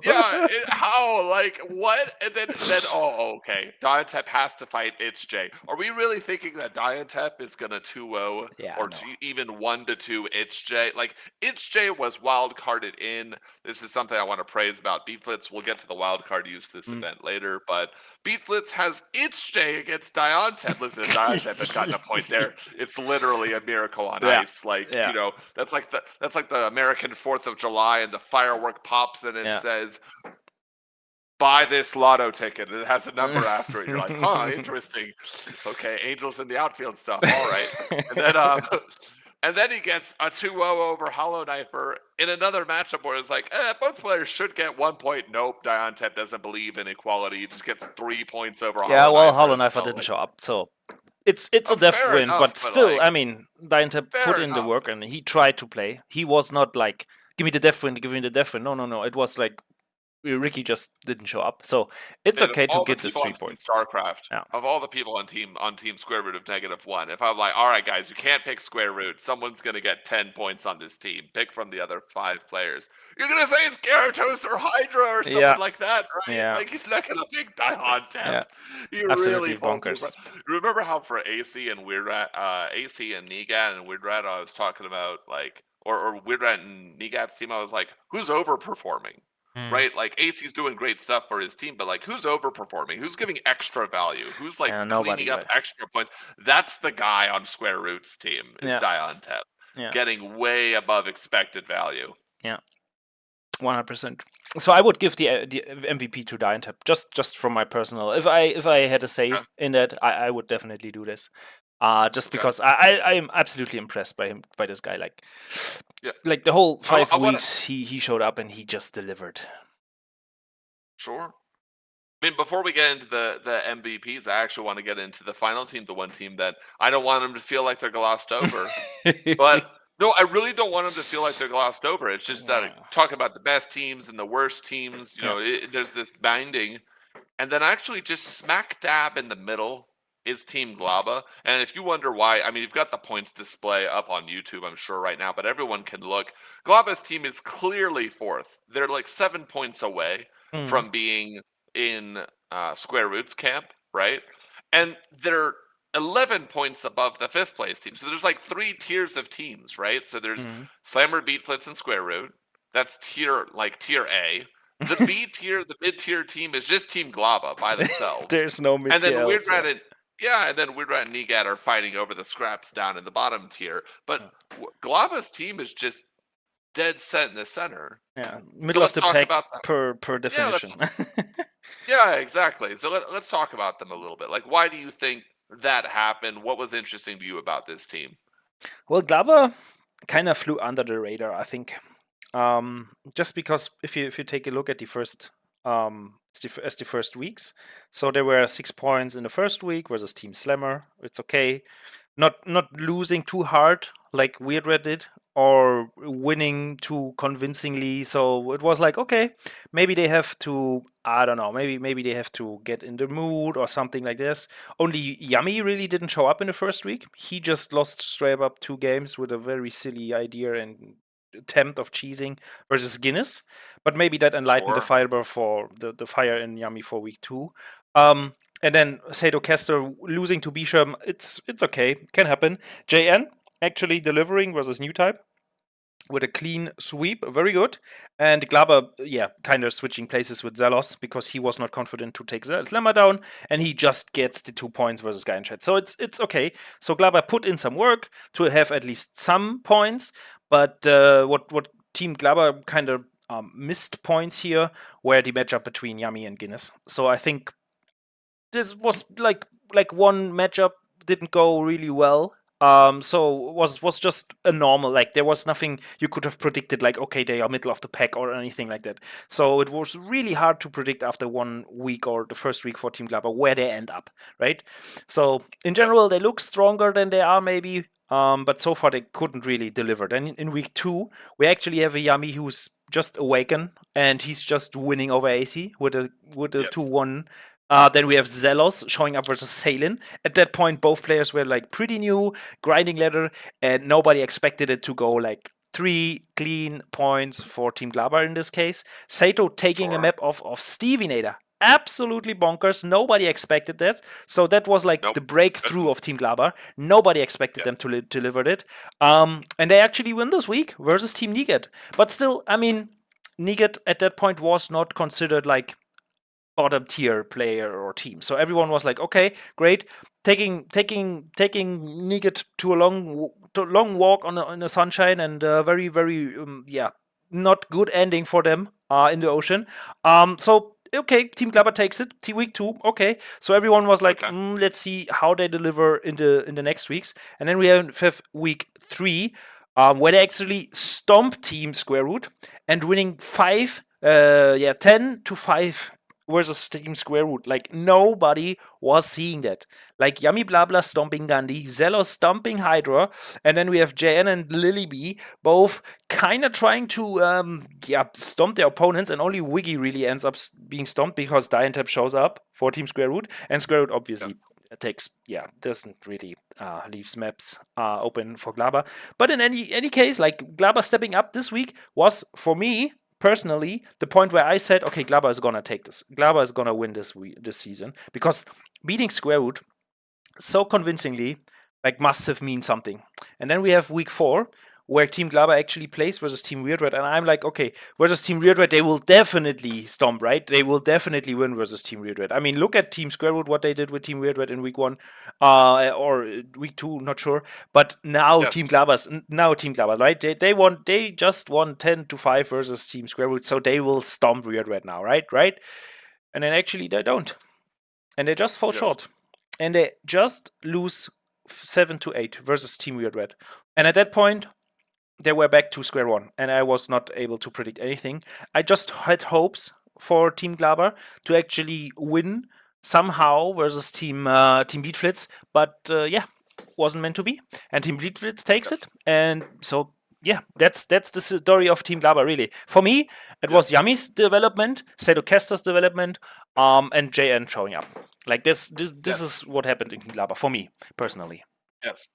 C: how? Like what? And then oh, okay. Diantep has to fight Itch-J. Are we really thinking that Diantep is gonna 2-0
B: Yeah,
C: or
B: no.
C: even 1-2 Itch-J? Like Itch-J was wild carded in. This is something I want to praise about Beatflits. We'll get to the wild card use this
B: Mm.
C: event later, but Beatflits has Itch-J against Diantep. Listen, if Diantep had gotten a point there, it's literally a miracle on
B: Yeah,
C: ice. Like,
B: yeah,
C: that's like the American 4th of July and the firework pops and it
B: yeah.
C: says buy this lotto ticket. And it has a number after it. You're like, huh, interesting. Okay, Angels in the outfield stuff. All right. And then and then he gets a 2-0 over Hollow Knifer in another matchup where it's like, both players should get 1 point. Nope, Diantep doesn't believe in equality. He just gets 3 points over
B: Yeah,
C: Hollow
B: well,
C: Knifer
B: Hollow
C: as
B: Knife
C: well.
B: didn't show up, so it's a death
C: Fair
B: win. But
C: enough, but
B: still,
C: like,
B: I mean, Diantep put
C: fair
B: in the
C: enough.
B: work and he tried to play. He was not like, give me the death win, give me the death win. No, no, no. It was like Ricky just didn't show up, so it's
C: And of
B: okay to
C: all the
B: get this
C: people on Team
B: 3 points.
C: StarCraft,
B: Yeah.
C: of all the people on Team Square Root of -1, if I'm like, all right, guys, you can't pick Square Root. Someone's gonna get 10 points on this team. Pick from the other 5 players. You're gonna say it's Gyarados or Hydra or someone
B: Yeah,
C: like that, right?
B: yeah,
C: Like you're not gonna pick Diantep.
B: yeah.
C: You really
B: Absolutely
C: pulled your.
B: bonkers.
C: Remember how for AC and Weird Rat, AC and Negat and Weird Rat, I was talking about like, or Weird Rat and Negat's team. I was like, who's overperforming?
B: Mm.
C: Right? Like AC's doing great stuff for his team, but like who's overperforming? Who's giving extra value? Who's like
B: Yeah, nobody,
C: cleaning up
B: right?
C: extra points? That's the guy on Square Root's team is
B: Yeah,
C: Diontep,
B: yeah,
C: getting way above expected value.
B: yeah. 100%. So I would give the MVP to Diantep, just from my personal. If I had a say
C: Okay.
B: in that, I would definitely do this. Just
C: Okay.
B: because I am absolutely impressed by this guy.
C: Yeah.
B: Like the whole
C: I,
B: 5
C: I want to.
B: weeks he showed up and he just delivered.
C: Sure. I mean, before we get into the MVPs, I actually want to get into the final team, the one team that I don't want them to feel like they're glossed over. But no, I really don't want them to feel like they're glossed over. It's just that
B: Yeah.
C: talking about the best teams and the worst teams,
B: Yeah.
C: there's this binding. And then actually just smack dab in the middle is Team Glaba. And if you wonder why, I mean, you've got the points display up on YouTube, I'm sure, right now, but everyone can look. Glaba's team is clearly 4th. They're like 7 points away
B: Mhm.
C: from being in Square Roots camp, right? And they're 11 points above the 5th place team. So there's like 3 tiers of teams, right? So there's
B: Mhm.
C: Slammer, Beatflits, and Square Root. That's tier A. The B tier, the mid tier team is just Team Glaba by themselves.
B: There's no
C: And then Weird
B: Michaels.
C: Rat and yeah, and then Weird Rat and Negat are fighting over the scraps down in the bottom tier. But
B: Yeah.
C: Glaba's team is just dead set in the center.
B: Yeah,
C: So
B: middle of
C: let's
B: the
C: talk
B: pack
C: about that.
B: per
C: Yeah, let's
B: definition.
C: yeah, exactly. So let's talk about them a little bit. Like, why do you think that happened? What was interesting to you about this team?
B: Well, Glover kind of flew under the radar, I think. Just because if you take a look at the first as the first weeks, so there were 6 points in the first week versus Team Slammer. It's okay, not losing too hard like Weird Red did. or winning too convincingly. So it was like, okay, maybe they have to, I don't know, maybe they have to get in the mood or something like this. Only Yummy really didn't show up in the first week. He just lost straight up 2 games with a very silly idea and attempt of cheesing versus Guinness. But maybe that enlightened the
C: Sure.
B: fiber for the fire in Yummy for week 2. And then Sato Kester losing to Bisham, it's okay, can happen. JN actually delivering versus New Type with a clean sweep, very good. And Glaber, yeah, kind of switching places with Zelos because he was not confident to take Slammer down, and he just gets the 2 points versus Gainshed. So it's okay. So Glaber put in some work to have at least some points, but what Team Glaber kind of missed points here were the matchup between Yami and Guinness. So I think this was like one matchup didn't go really well. So was just a normal, like there was nothing you could have predicted, like okay they are middle of the pack or anything like that. So it was really hard to predict after 1 week or the first week for Team Glaber where they end up, right? So in
C: Yep.
B: general they look stronger than they are maybe, but so far they couldn't really deliver. Then in week 2 we actually have a Yami who's just awakened and he's just winning over AC with a
C: Yes.
B: 2-1. Then we have Zelos showing up versus Salin. At that point, both players were like pretty new, grinding ladder, and nobody expected it to go like 3 clean points for Team Glaber in this case. Sato taking a
C: Sure.
B: map of Stevie Nader. Absolutely bonkers. Nobody expected that. So that was like
C: Nope.
B: the breakthrough of Team Glaber. Nobody expected them
C: Yes.
B: to deliver it. And they actually win this week versus Team Nigat. But still, I mean, Nigat at that point was not considered like bottom tier player or team. So everyone was like, okay, great, taking Nigat to a long walk on the sunshine and very yeah, not good ending for them in the ocean. So okay, Team Glaber takes it. Week 2, okay. So everyone was like,
C: Okay.
B: let's see how they deliver in the next weeks. And then we have week 3, where they actually stomp Team Square Root and winning 10-5 versus Team Square Root. Like nobody was seeing that. Like Yummy Blabla stomping Gandhi, Zelos stomping Hydra, and then we have JN and Lily B both kind of trying to stomp their opponents, and only Wiggy really ends up being stomped because Diantep shows up for Team Square Root, and Square Root
C: Yes.
B: obviously takes, yeah, doesn't really leaves maps open for Glaber. But in any case, like Glaber stepping up this week was for me personally the point where I said, okay, Glaber is gonna take this. Glaber is gonna win this season because beating Square Root so convincingly, like, must have mean something. And then we have week 4, where Team Glaber actually plays versus Team Weird Red, and I'm like, okay, versus Team Weird Red, they will definitely stomp, right? They will definitely win versus Team Weird Red. I mean, look at Team Square Root, what they did with Team Weird Red in week 1, or week 2, not sure. But
C: Yes.
B: now Team Glaber, right? They just won 10-5 versus Team Square Root, so they will stomp Weird Red now, right? Right? And then actually they don't, and they just fall
C: Yes.
B: short, and they just lose 7-8 versus Team Weird Red. And at that point, they were back to square one, and I was not able to predict anything. I just had hopes for Team Glaber to actually win somehow versus Team Beatflitz, but yeah, wasn't meant to be. And Team Beatflitz takes
C: Yes.
B: it, and so yeah, that's the story of Team Glaber. Really, for me, it was
C: Yes.
B: Yami's development, Sedokester's development, and JN showing up. Like this
C: Yes.
B: is what happened in Team Glaber for me personally.
C: Yes.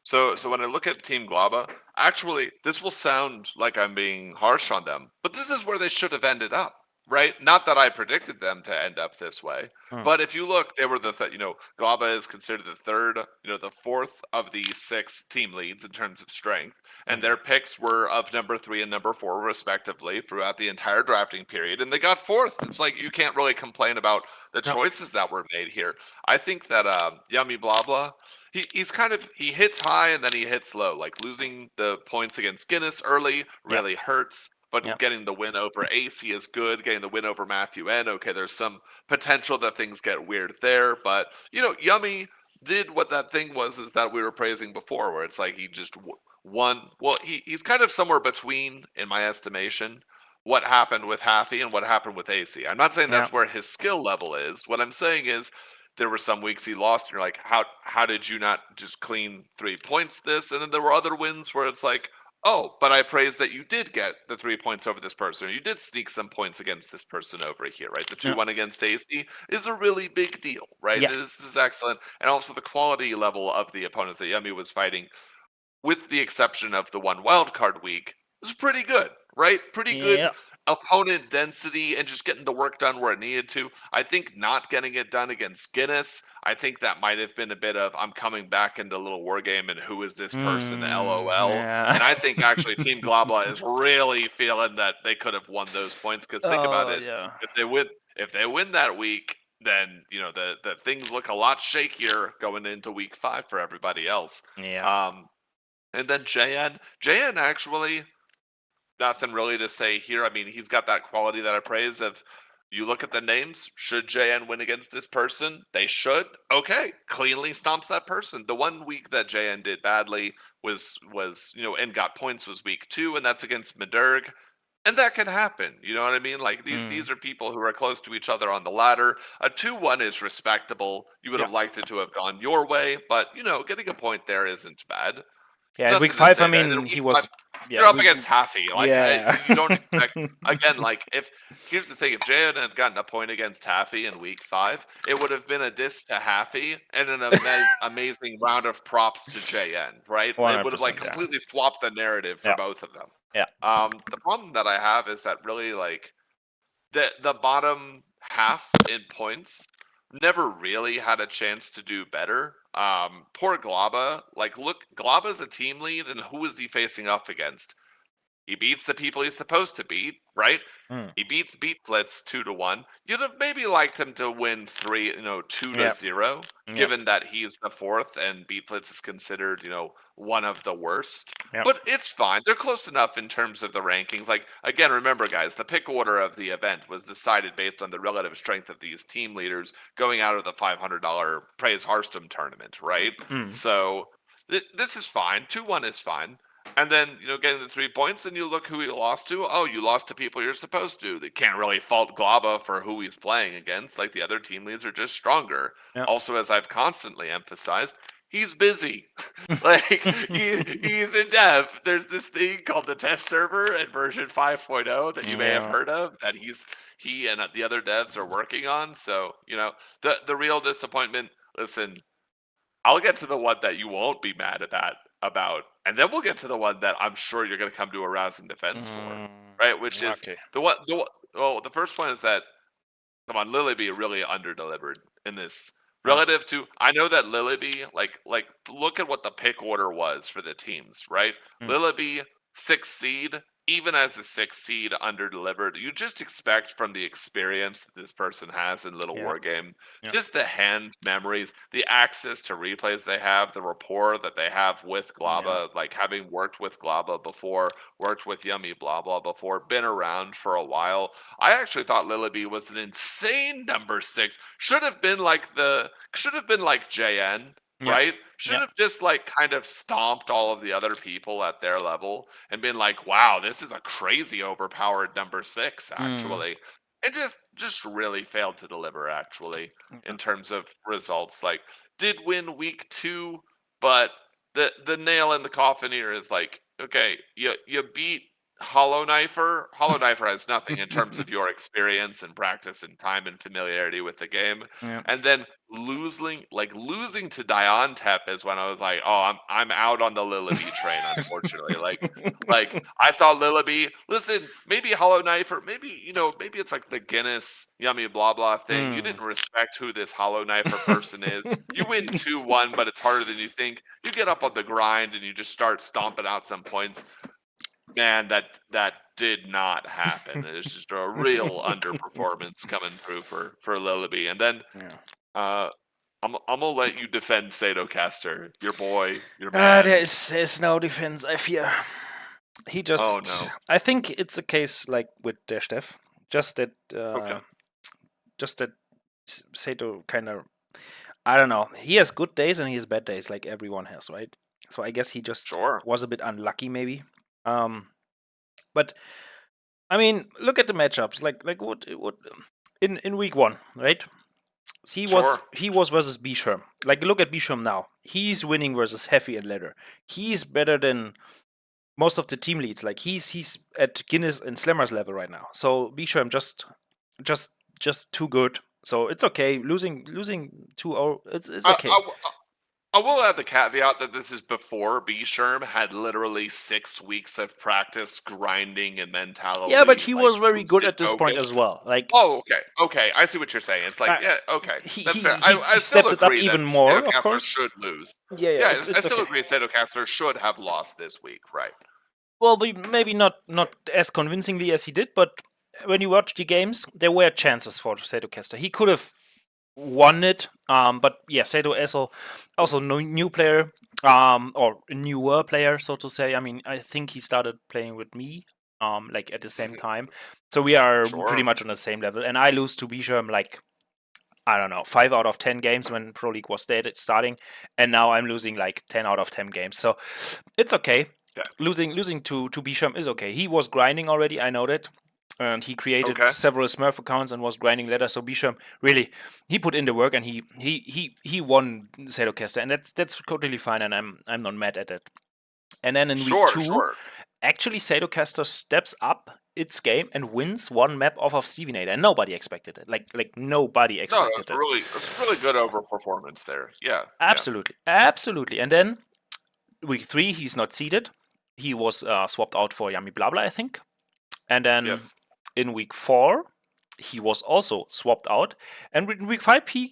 C: So when I look at Team Glaba, actually, this will sound like I'm being harsh on them, but this is where they should have ended up, right? Not that I predicted them to end up this way,
B: Mm,
C: but if you look, they were Glaba is considered the third, the fourth of the 6 team leads in terms of strength, and
B: mm,
C: their picks were of number 3 and number 4 respectively throughout the entire drafting period, and they got fourth. It's like you can't really complain about the
B: no,
C: choices that were made here. I think that Yummy Blabla he hits high and then he hits low. Like losing the points against Guinness early
B: yeah,
C: really hurts,
B: yeah,
C: but getting the win over AC is good. Getting the win over Matthew N, okay, there's some potential that things get weird there, but Yummy did what that thing was is that we were praising before, where it's like he just won. Well, he's kind of somewhere between, in my estimation, what happened with Haffy and what happened with AC. I'm not saying
B: yeah.
C: that's where his skill level is. What I'm saying is there were some weeks he lost, and you're like, how did you not just clean 3 points this? And then there were other wins where it's like, oh, but I praise that you did get the 3 points over this person, or you did sneak some points against this person over here, right? The
B: Yeah.
C: 2-1 against AC is a really big deal, right?
B: Yeah.
C: This is excellent. And also the quality level of the opponents that Yumi was fighting, with the exception of the one wildcard week, was pretty good, right? Pretty good
B: Yeah.
C: opponent density and just getting the work done where it needed to. I think not getting it done against Guinness, I think that might have been a bit of I'm coming back into a little war game and who is this person, LOL.
B: Yeah.
C: And I think actually Team Globla is really feeling that they could have won those points, because think about
B: Oh
C: it,
B: yeah.
C: if they win that week, then the things look a lot shakier going into week 5 for everybody else.
B: Yeah.
C: And then JN actually, nothing really to say here. I mean, he's got that quality that I praise of, you look at the names, should JN win against this person? They should. Okay, cleanly stomps that person. The one week that JN did badly was and got points was week 2, and that's against Madurg. And that can happen. You know what I mean? Like these are people who are close to each other on the ladder. A 2-1 is respectable. You would
B: Yeah.
C: have liked it to have gone your way, but getting a point there isn't bad.
B: Yeah. In week
C: Nothing to
B: 5, I
C: say there.
B: mean, he
C: Week 5,
B: was. Yeah.
C: you're up against Haffy. Like
B: Yeah.
C: you don't expect, again. Like if here's the thing: if Jay had gotten a point against Haffy in week 5, it would have been a diss to Haffy and an amazing round of props to JN. Right? It would have like
B: 100%. Yeah.
C: completely swapped the narrative for
B: Yeah.
C: both of them.
B: Yeah.
C: The problem that I have is that really like the bottom half in points never really had a chance to do better. Poor Glaba. Like, look, Glaba's a team lead, and who is he facing off against? He beats the people he's supposed to beat, right?
B: Mm.
C: He beats Beatflitz 2-1. You'd have maybe liked him to win 2-0,
B: Yep.
C: given that he's the 4th and Beatflitz is considered, one of the worst.
B: Yep.
C: But it's fine. They're close enough in terms of the rankings. Like, again, remember, guys, the pick order of the event was decided based on the relative strength of these team leaders going out of the $500 Praise Hearthstone tournament, right?
B: Mm.
C: So this is fine. 2-1 is fine. And then, getting the 3 points, and you look who he lost to. Oh, you lost to people you're supposed to. They can't really fault Glaba for who he's playing against. Like, the other team leads are just stronger.
B: Yeah.
C: Also, as I've constantly emphasized, he's busy. Like, he's in dev. There's this thing called the test server in version 5.0 that you may have heard of, that he and the other devs are working on. So, the real disappointment, listen, I'll get to the one that you won't be mad about, and then we'll get to the one that I'm sure you're going to come to a rousing defense for, right? Which is
B: Okay.
C: the first one is that, come on, Lilyby really underdelivered in this relative to. I know that Lilyby, like look at what the pick order was for the teams, right? Lilyby 6th seed. Even as a 6th seed, underdelivered. You just expect from the experience that this person has in Little War Game, just the hand memories, the access to replays they have, the rapport that they have with Glaba, like having worked with Glaba before, worked with Yummy Blah Blah before, been around for a while. I actually thought Lilyby was an insane number 6. Should have been like JN. Right? Should have just like kind of stomped all of the other people at their level and been like, wow, this is a crazy overpowered number 6, actually. It just really failed to deliver, actually, in terms of results. Like, did win week 2, but the nail in the coffin here is like, okay, you beat Hollow Knifer. Hollow Knifer has nothing in terms of your experience and practice and time and familiarity with the game. And then losing to Diontep is when I was like, oh, I'm out on the Lilyby train, unfortunately. like I thought Lilyby, listen, maybe Hollow Knifer, maybe maybe it's like the Guinness Yummy Blah Blah thing. You didn't respect who this Hollow Knifer person is. You win 2-1, but it's harder than you think. You get up on the grind and you just start stomping out some points. Man, that did not happen. It's just a real underperformance coming through for Lilyby. And then I'm gonna let you defend Sadocaster, your boy, your man.
B: There's no defense, I fear. He just.
C: Oh no.
B: I think it's a case like with Der Steff. Just that. Just that Sato kind of. I don't know. He has good days and he has bad days, like everyone has, right? So I guess he just was a bit unlucky, maybe. But I mean, look at the matchups. Like what in week 1, right? He was versus Bisham. Like, look at Bisham now. He's winning versus Heavy and Leather. He's better than most of the team leads. Like he's at Guinness and Slammers level right now. So Bisham just too good. So it's okay. Losing 2-0, it's
C: I,
B: okay.
C: I, I will add the caveat that this is before B. Sherm had literally 6 weeks of practice, grinding and
B: Yeah, but
C: mentality,
B: he
C: like
B: was very good
C: boosted
B: at this point
C: focus.
B: as well. Like
C: Oh, okay, okay. I see what you're saying. It's like,
B: uh,
C: yeah, okay,
B: he
C: that's
B: he
C: fair.
B: he
C: I
B: he
C: still
B: stepped it up
C: agree that
B: even more, of
C: Stratocaster
B: course.
C: should lose.
B: Yeah,
C: Yeah,
B: it's
C: I
B: it's
C: still
B: okay.
C: agree Stratocaster should have lost this week, right?
B: Well, maybe not as convincingly as he did, but when you watch the games, there were chances for Sato Kester. He could have won it, but yeah, Sato also no new player, or newer player, so to say. I mean, I think he started playing with me, like at the same
C: Mhm.
B: time, so we are pretty
C: Sure.
B: much on the same level. And I lose to Bisham like, I don't know, 5 out of 10 games when Pro League was starting, and now I'm losing like 10 out of 10 games. So it's okay.
C: Yeah.
B: Losing to Bisham is okay. He was grinding already, I know that, and he created
C: Okay.
B: several Smurf accounts and was grinding later. So Bisham really, he put in the work, and he won Sailorcaster, and that's totally fine, and I'm not mad at it. And then in week
C: Sure.
B: two,
C: Sure.
B: actually Sailorcaster steps up its game and wins one map off of Stevenator, and nobody expected it. Like nobody
C: No,
B: expected it.
C: that's a really good overperformance there. Yeah. Yeah.
B: Absolutely, absolutely. And then week three, he's not seeded. He was swapped out for Yami Blabla, I think. And then
C: Yes.
B: in week four, he was also swapped out. And in week five, he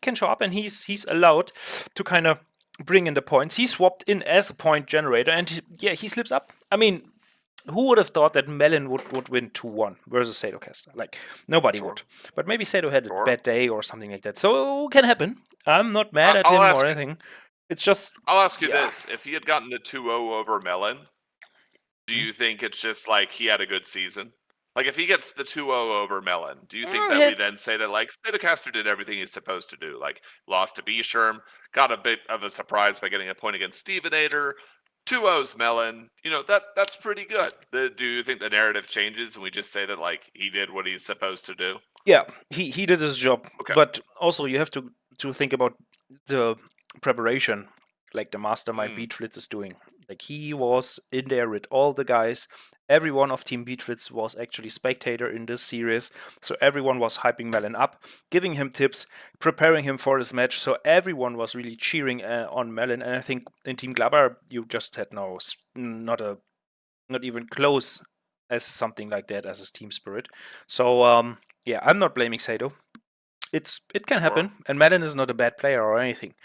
B: can show up, and he's allowed to kind of bring in the points. He swapped in as a point generator, and he slips up. I mean, who would have thought that Melon would win 2-1 versus Sadocaster? Like, nobody
C: Sure.
B: would. But maybe Sado had a
C: Sure.
B: bad day or something like that. So, can happen. I'm not mad at
C: I'll
B: him or
C: ask you.
B: anything. It's just,
C: I'll ask you
B: yeah.
C: this: if he had gotten the 2-0 over Melon, do
B: Hmm?
C: you think it's just like he had a good season? Like if he gets the 2-0 over Melon, do you think
B: He
C: that we
B: had,
C: then say that like Stratocaster did everything he's supposed to do? Like lost to B Sherm, got a bit of a surprise by getting a point against Stevenator, 2-0's Melon. That's pretty good. Do you think the narrative changes and we just say that like he did what he's supposed to do?
B: yeah, he did his job.
C: Okay.
B: But also, you have to think about the preparation, like the Mastermind
C: Mm,
B: Beatflitz is doing. Like, he was in there with all the guys. Every one of Team Beatflitz was actually spectator in this series, so everyone was hyping Melon up, giving him tips, preparing him for this match. So everyone was really cheering on Melon. And I think in Team Glabber, you just had not even close as something like that as his team spirit. So yeah, I'm not blaming Sato. It can
C: sure.
B: happen, and Madden is not a bad player or anything.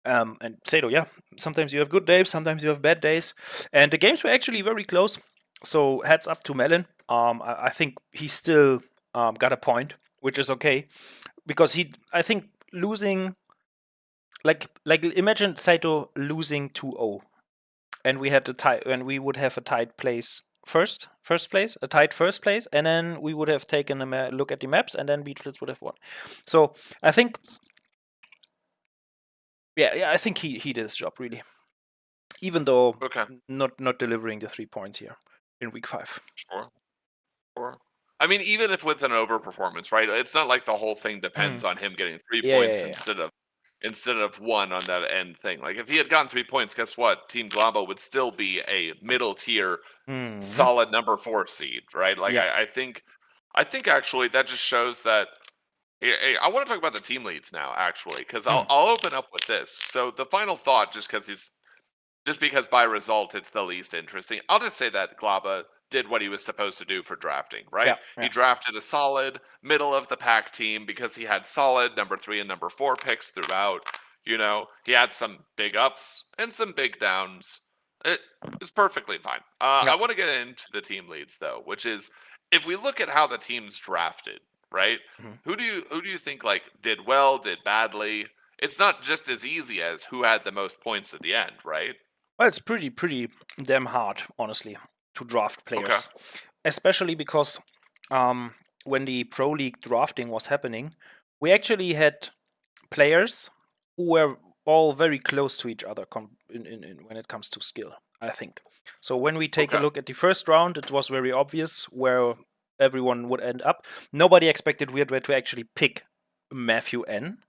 B: And Sato, yeah, sometimes you have good days, sometimes you have bad days, and the games were actually very close. So heads up to Melon. I think he still got a point, which is okay because I think losing, like imagine Sato losing 2-0, and we had a tie, and we would have a tied place first place, a tied first place, and then we would have taken a look at the maps, and then Beatrice would have won. So I think, yeah, I think he did his job really, even though
C: Okay.
B: not delivering the 3 points here in week five.
C: Sure. Sure. I mean, even if with an overperformance, right? It's not like the whole thing
B: Mm.
C: depends on him getting three
B: Yeah, yeah,
C: points
B: yeah.
C: instead of one on that end thing. Like if he had gotten 3 points, guess what? Team Glombo would still be a middle tier,
B: Mm-hmm.
C: solid number 4 seed, right? Like
B: Yeah.
C: I think actually that just shows that. I want to talk about the team leads now, actually, because I'll
B: Mm.
C: I'll open up with this. So the final thought, just because by result it's the least interesting. I'll just say that Glaba did what he was supposed to do for drafting, right?
B: Yeah,
C: He
B: yeah.
C: drafted a solid middle of the pack team because he had solid number 3 and number 4 picks throughout. He had some big ups and some big downs. It was perfectly fine.
B: Yeah.
C: I want to get into the team leads though, which is if we look at how the teams drafted, right?
B: Mhm.
C: Who do you think like did well, did badly? It's not just as easy as who had the most points at the end, right?
B: Well, it's pretty damn hard, honestly, to draft
C: Okay.
B: players, especially because um, when the Pro League drafting was happening, we actually had players who were all very close to each other when it comes to skill, I think. So when we take a
C: Okay.
B: look at the first round, it was very obvious where everyone would end up. Nobody expected Weird Red to actually pick Matthew N.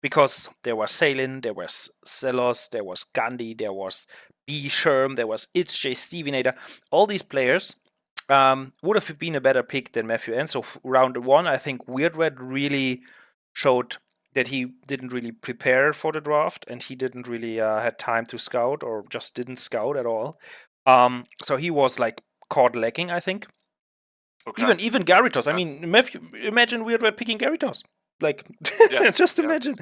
B: because there was Salin, there was Zelos, there was Gandhi, there was B. Sherm, there was Itch.J, Stevie Nader. All these players would have been a better pick than Matthew N. So round one, I think Weird Red really showed that he didn't really prepare for the draft and he didn't really had time to scout or just didn't scout at all. So he was like caught lacking, I think.
C: Okay.
B: Even Gyarados. I
C: Okay.
B: mean, Matthew, imagine Weird Red picking Gyarados. Like,
C: Yes.
B: just
C: Yeah.
B: imagine.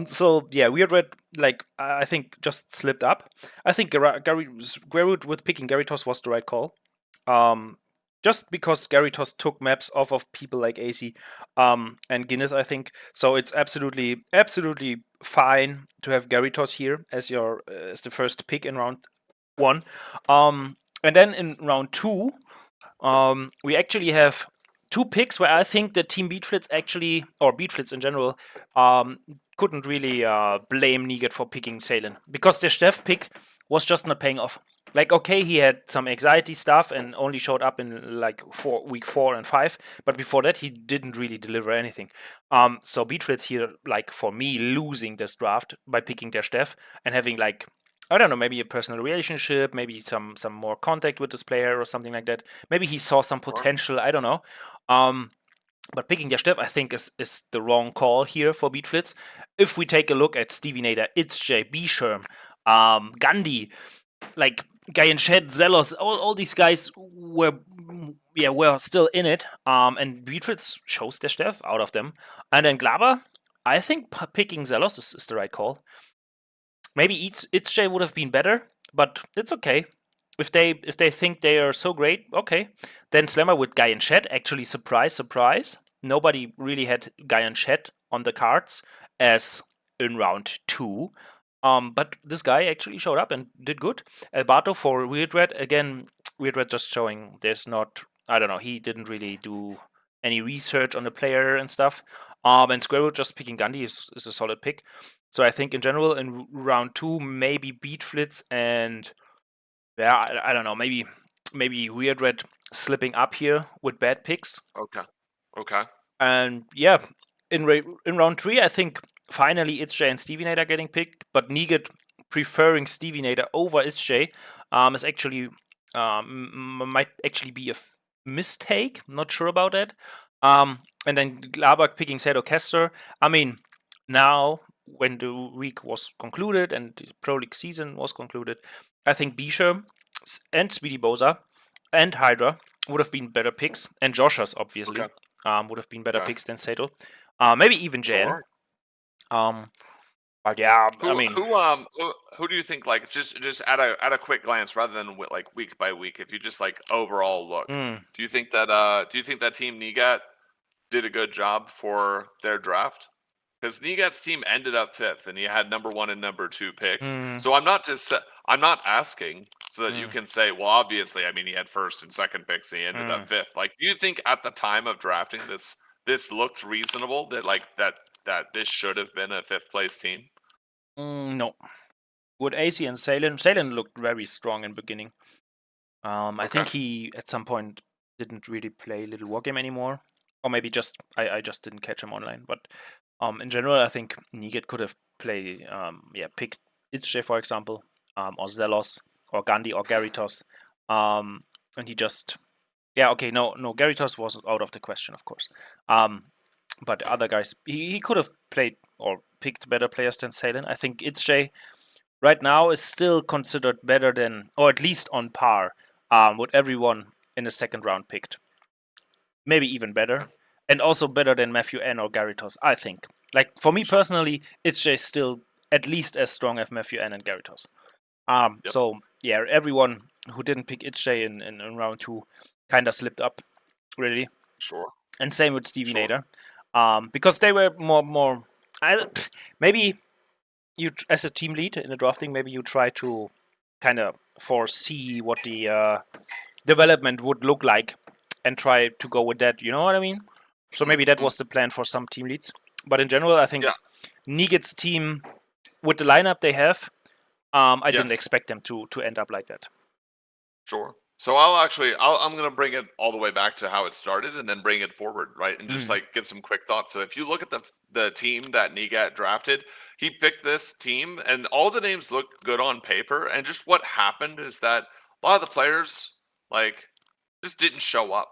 B: So yeah, Weird Red, like, I think just slipped up. I think Garrett with picking Gyarados was the right call. Just because Gyarados took maps off of people like AC and Guinness, I think. So it's absolutely fine to have Gyarados here as your as the first pick in round one. And then in round two, we actually have two picks where I think that Team Beatflitz actually, or Beatflitz in general, couldn't really blame Nigat for picking Salen because the Steff pick was just not paying off. Like, okay, he had some anxiety stuff and only showed up in like week 4 and 5, but before that he didn't really deliver anything. So Beatflitz here, like for me, losing this draft by picking their Steff and having like, I don't know, maybe a personal relationship, maybe some more contact with this player or something like that. Maybe he saw some potential. I don't know. But picking Steff, I think, is the wrong call here for Beatflitz. If we take a look at Stevie Nader, Itch.J, B-Sherm, Gandhi, like Guyan Shed, Zelos, all these guys were still in it. And Beatflitz chose their Steff out of them. And then Glaber, I think picking Zelos is the right call. Maybe Itch.J would have been better, but it's okay. If they think they are so great, okay. Then Slammer with Guy and Shed, actually surprise. Nobody really had Guy and Shed on the cards as in round 2. But this guy actually showed up and did good. Alberto for Weird Red, again, Weird Red just showing there's not, I don't know, he didn't really do any research on the player and stuff. And Squirrel just picking Gandhi is a solid pick. So I think in general in round 2 maybe Beatflitz and yeah, I don't know, maybe Weird Red slipping up here with bad picks.
C: Okay. Okay.
B: And yeah, in round 3 I think finally Itch.J and Stevie Nader getting picked, but Negat preferring Stevie Nader over Itch.J is actually might actually be a mistake. Not sure about that. And then Glabak picking Sado Kester. I mean, now when the week was concluded and the Pro League season was concluded, I think Bisher and Speedy Boza and Hydra would have been better picks, and Joshers obviously
C: Okay.
B: would have been better
C: Okay.
B: picks than Sato. Maybe even Jan.
C: Sure.
B: But yeah, I
C: Who
B: mean,
C: who do you think, like, just at a quick glance rather than like week by week, if you just like overall look, do you think that Team Nigat did a good job for their draft? Because Nigat's team ended up 5th, and he had number 1 and number 2 picks. So I'm not asking so that you can say, well, obviously, I mean, he had 1st and 2nd picks, and he ended up 5th. Like, do you think at the time of drafting this looked reasonable that like that this should have been a 5th place team?
B: no. With AC and Salen looked very strong in the beginning. I think he at some point didn't really play Little Wargame anymore, or maybe just I just didn't catch him online. But in general, I think Nigat could have picked Itch.J for example, or Zelos, or Gandhi, or Gyarados, and he just no Gyarados was out of the question, of course. But the other guys, he could have played or picked better players than Salen. I think Itch.J right now is still considered better than, or at least on par, with everyone in the second round picked. Maybe even better. And also better than Matthew N or Gyarados, I think. Like, for me personally, Itch.J is still at least as strong as Matthew N and Gyarados. So, yeah, everyone who didn't pick Itch.J in round 2 kind of slipped up, really.
C: Sure.
B: And same with Stevie
C: Sure.
B: Nader. Because they were more maybe you, as a team lead in the drafting, maybe you try to kind of foresee what the development would look like and try to go with that. You know what I mean? So maybe that was the plan for some team leads. But in general, I think Nigat's team, with the lineup they have, I didn't expect them to end up like that.
C: Sure. So I'm going to bring it all the way back to how it started and then bring it forward, right? And just
B: Mm.
C: like give some quick thoughts. So if you look at the team that Nigat drafted, he picked this team and all the names look good on paper. And just what happened is that a lot of the players like just didn't show up.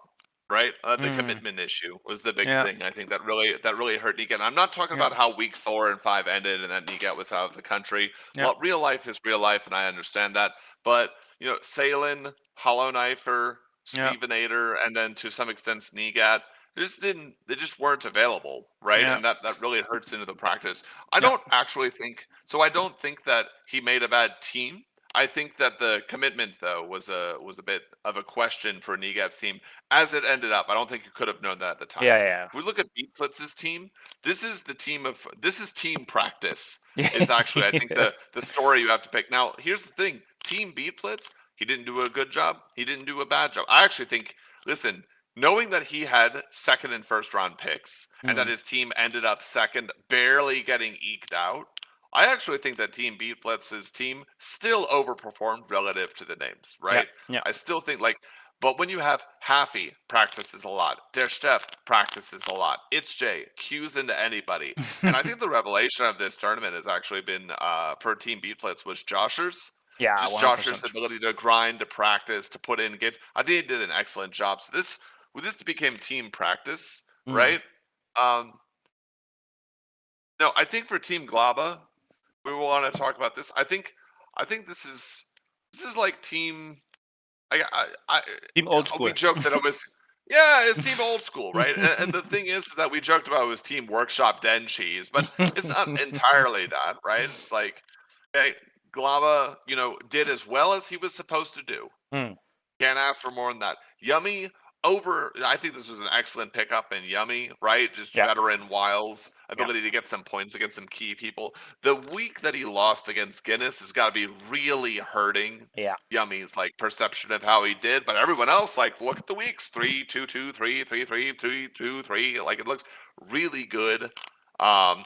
C: Right, the
B: Mm.
C: commitment issue was the big
B: Yeah.
C: thing. I think that really hurt Nigat. And I'm not talking
B: Yeah.
C: about how week 4 and 5 ended and that Nigat was out of the country.
B: Yeah.
C: Well, real life is real life, and I understand that. But Salen, Hollow Knifer,
B: Yeah.
C: Stevenator, and then to some extent Sneegat, they just weren't available, right?
B: Yeah.
C: And that really hurts into the practice. I
B: Yeah.
C: don't actually think so. I don't think that he made a bad team. I think that the commitment though was a bit of a question for Negat's team as it ended up. I don't think you could have known that at the time.
B: Yeah. Yeah.
C: If we look at Beatflitz's team, this is team practice
B: Yeah.
C: is actually I think
B: Yeah.
C: the story you have to pick. Now, here's the thing. Team Beatflitz, he didn't do a good job. He didn't do a bad job. I actually think, listen, knowing that he had second and first round picks and that
B: Mm.
C: his team ended up second, barely getting eked out, I actually think that Team Beatflitz's team still overperformed relative to the names,
B: Yeah.
C: right?
B: Yeah.
C: I still think but when you have Haffy practices a lot, Der Steff practices a lot, It's J cues into anybody, and I think the revelation of this tournament has actually been for Team Beatflitz was Joshers.
B: Yeah.
C: Just Josh's
B: 100%.
C: ability to grind, to practice, to put in games. I think he did an excellent job. So this became team practice,
B: Mm.
C: right? Um, no, I think for Team Glaba, we want to talk about this. I think this is like team. I
B: Team old
C: we
B: school.
C: joked that it was yeah, it's team old school, right? And the thing is that we joked about it was team workshop den cheese, but it's not entirely that, right? It's like okay, Glava, did as well as he was supposed to do.
B: Mm.
C: Can't ask for more than that. Yummy over. I think this was an excellent pickup in Yummy, right? Just
B: Yeah.
C: veteran Wiles
B: Yeah.
C: ability to get some points against some key people. The week that he lost against Guinness has got to be really hurting
B: Yeah.
C: Yummy's like perception of how he did, but everyone else like look at the weeks 3-2-2-3-3-3-3-2-3. Like it looks really good. Yeah,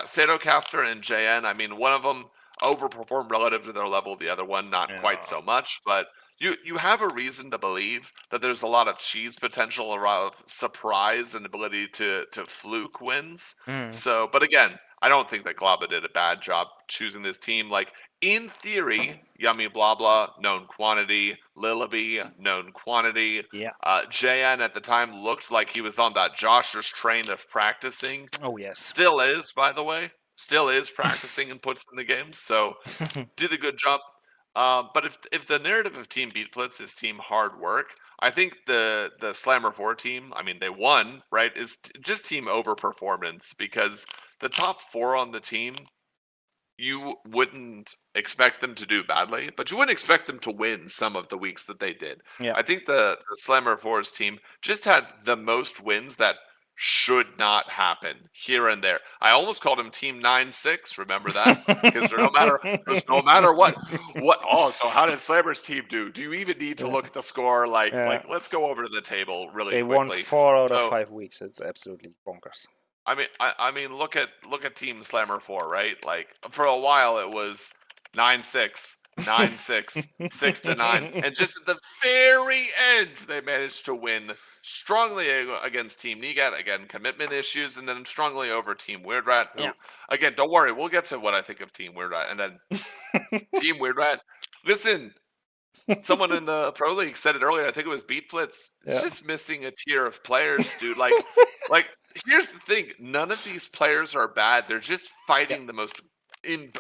C: Satocaster and JN. I mean, one of them overperformed relative to their level. The other one not quite
B: Yeah.
C: so much, but you have a reason to believe that there's a lot of cheese potential, a lot of surprise and ability to fluke wins.
B: Mm.
C: So, but again, I don't think that Glaba did a bad job choosing this team. Like in theory, Yummy Blah Blah, known quantity, Lillaby, known quantity.
B: Yeah.
C: JN at the time looked like he was on that Josh's train of practicing.
B: Oh yes.
C: Still is, by the way. Still is practicing and puts in the games. So did a good job. But if the narrative of Team Beatflitz is team hard work, I think the Slammer 4 team, I mean they won, right? Is just team overperformance because the top 4 on the team, you wouldn't expect them to do badly, but you wouldn't expect them to win some of the weeks that they did.
B: Yeah.
C: I think the Slammer 4's team just had the most wins that should not happen here and there. I almost called him Team 9-6. Remember that? Because there's no matter what. Oh, so how did Slammer's team do? Do you even need to
B: Yeah.
C: look at the score?
B: Yeah.
C: Let's go over to the table really
B: They won
C: quickly.
B: 4 out of 5 weeks. It's absolutely bonkers.
C: I mean, look at Team Slammer 4, right? Like for a while it was 9-6, 9-6, 6-9, and just at the very end they managed to win strongly against Team Negat. Again, commitment issues, and then strongly over Team Weird Rat. Who,
B: Yeah.
C: again, don't worry, we'll get to what I think of Team Weird Rat, and then Team Weird Rat. Listen, someone in the Pro League said it earlier. I think it was Beatflitz. It's
B: Yeah.
C: just missing a tier of players, dude. Like here's the thing: none of these players are bad. They're just fighting the most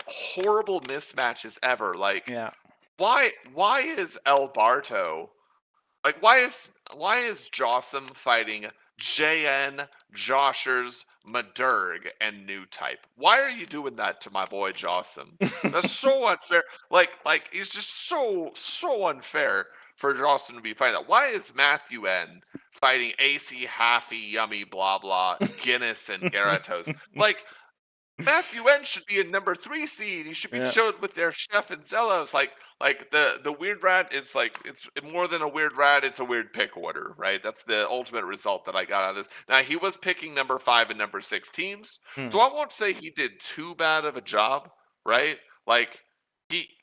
C: horrible mismatches ever. Like,
B: Yeah.
C: why is El Barto like why is Jossum fighting JN, Joshers, Madurg, and New Type? Why are you doing that to my boy Jossum? That's so unfair. Like it's just so unfair for Jossum to be fighting that. Why is Matthew N fighting AC Haffy, Yummy, blah blah, Guinness, and Gyarados? Like Matthew N should be a number 3 seed. He should be
B: Yeah.
C: showed with their chef and Zelos. Like the weird rat. It's like it's more than a weird rat. It's a weird pick order, right? That's the ultimate result that I got out of this. Now he was picking number 5 and number 6 teams,
B: Hmm.
C: so I won't say he did too bad of a job, right? Like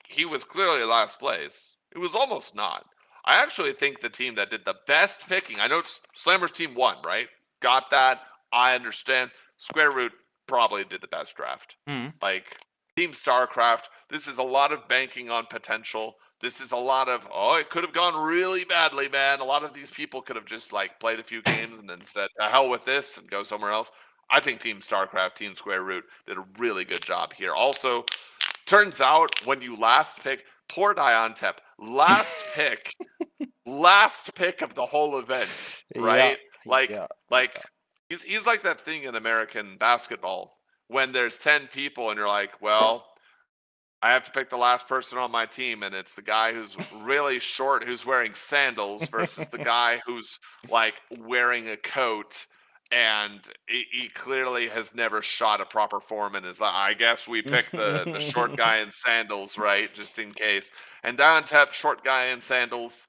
C: he was clearly last place. It was almost not. I actually think the team that did the best picking, I know Slammer's team won, right? Got that. I understand. Square Root probably did the best draft.
B: Mm.
C: Like Team StarCraft, this is a lot of banking on potential. This is a lot of, it could have gone really badly, man. A lot of these people could have just like played a few games and then said, to hell with this and go somewhere else. I think Team StarCraft, Team Square Root did a really good job here. Also, turns out when you last pick, poor Diontep, last pick of the whole event,
B: Yeah,
C: right? Like
B: yeah,
C: like he's like that thing in American basketball when there's 10 people and you're like, well, I have to pick the last person on my team, and it's the guy who's really short, who's wearing sandals, versus the guy who's like wearing a coat, and he clearly has never shot a proper form. And is like, I guess we pick the short guy in sandals, right, just in case. And Diontep, short guy in sandals,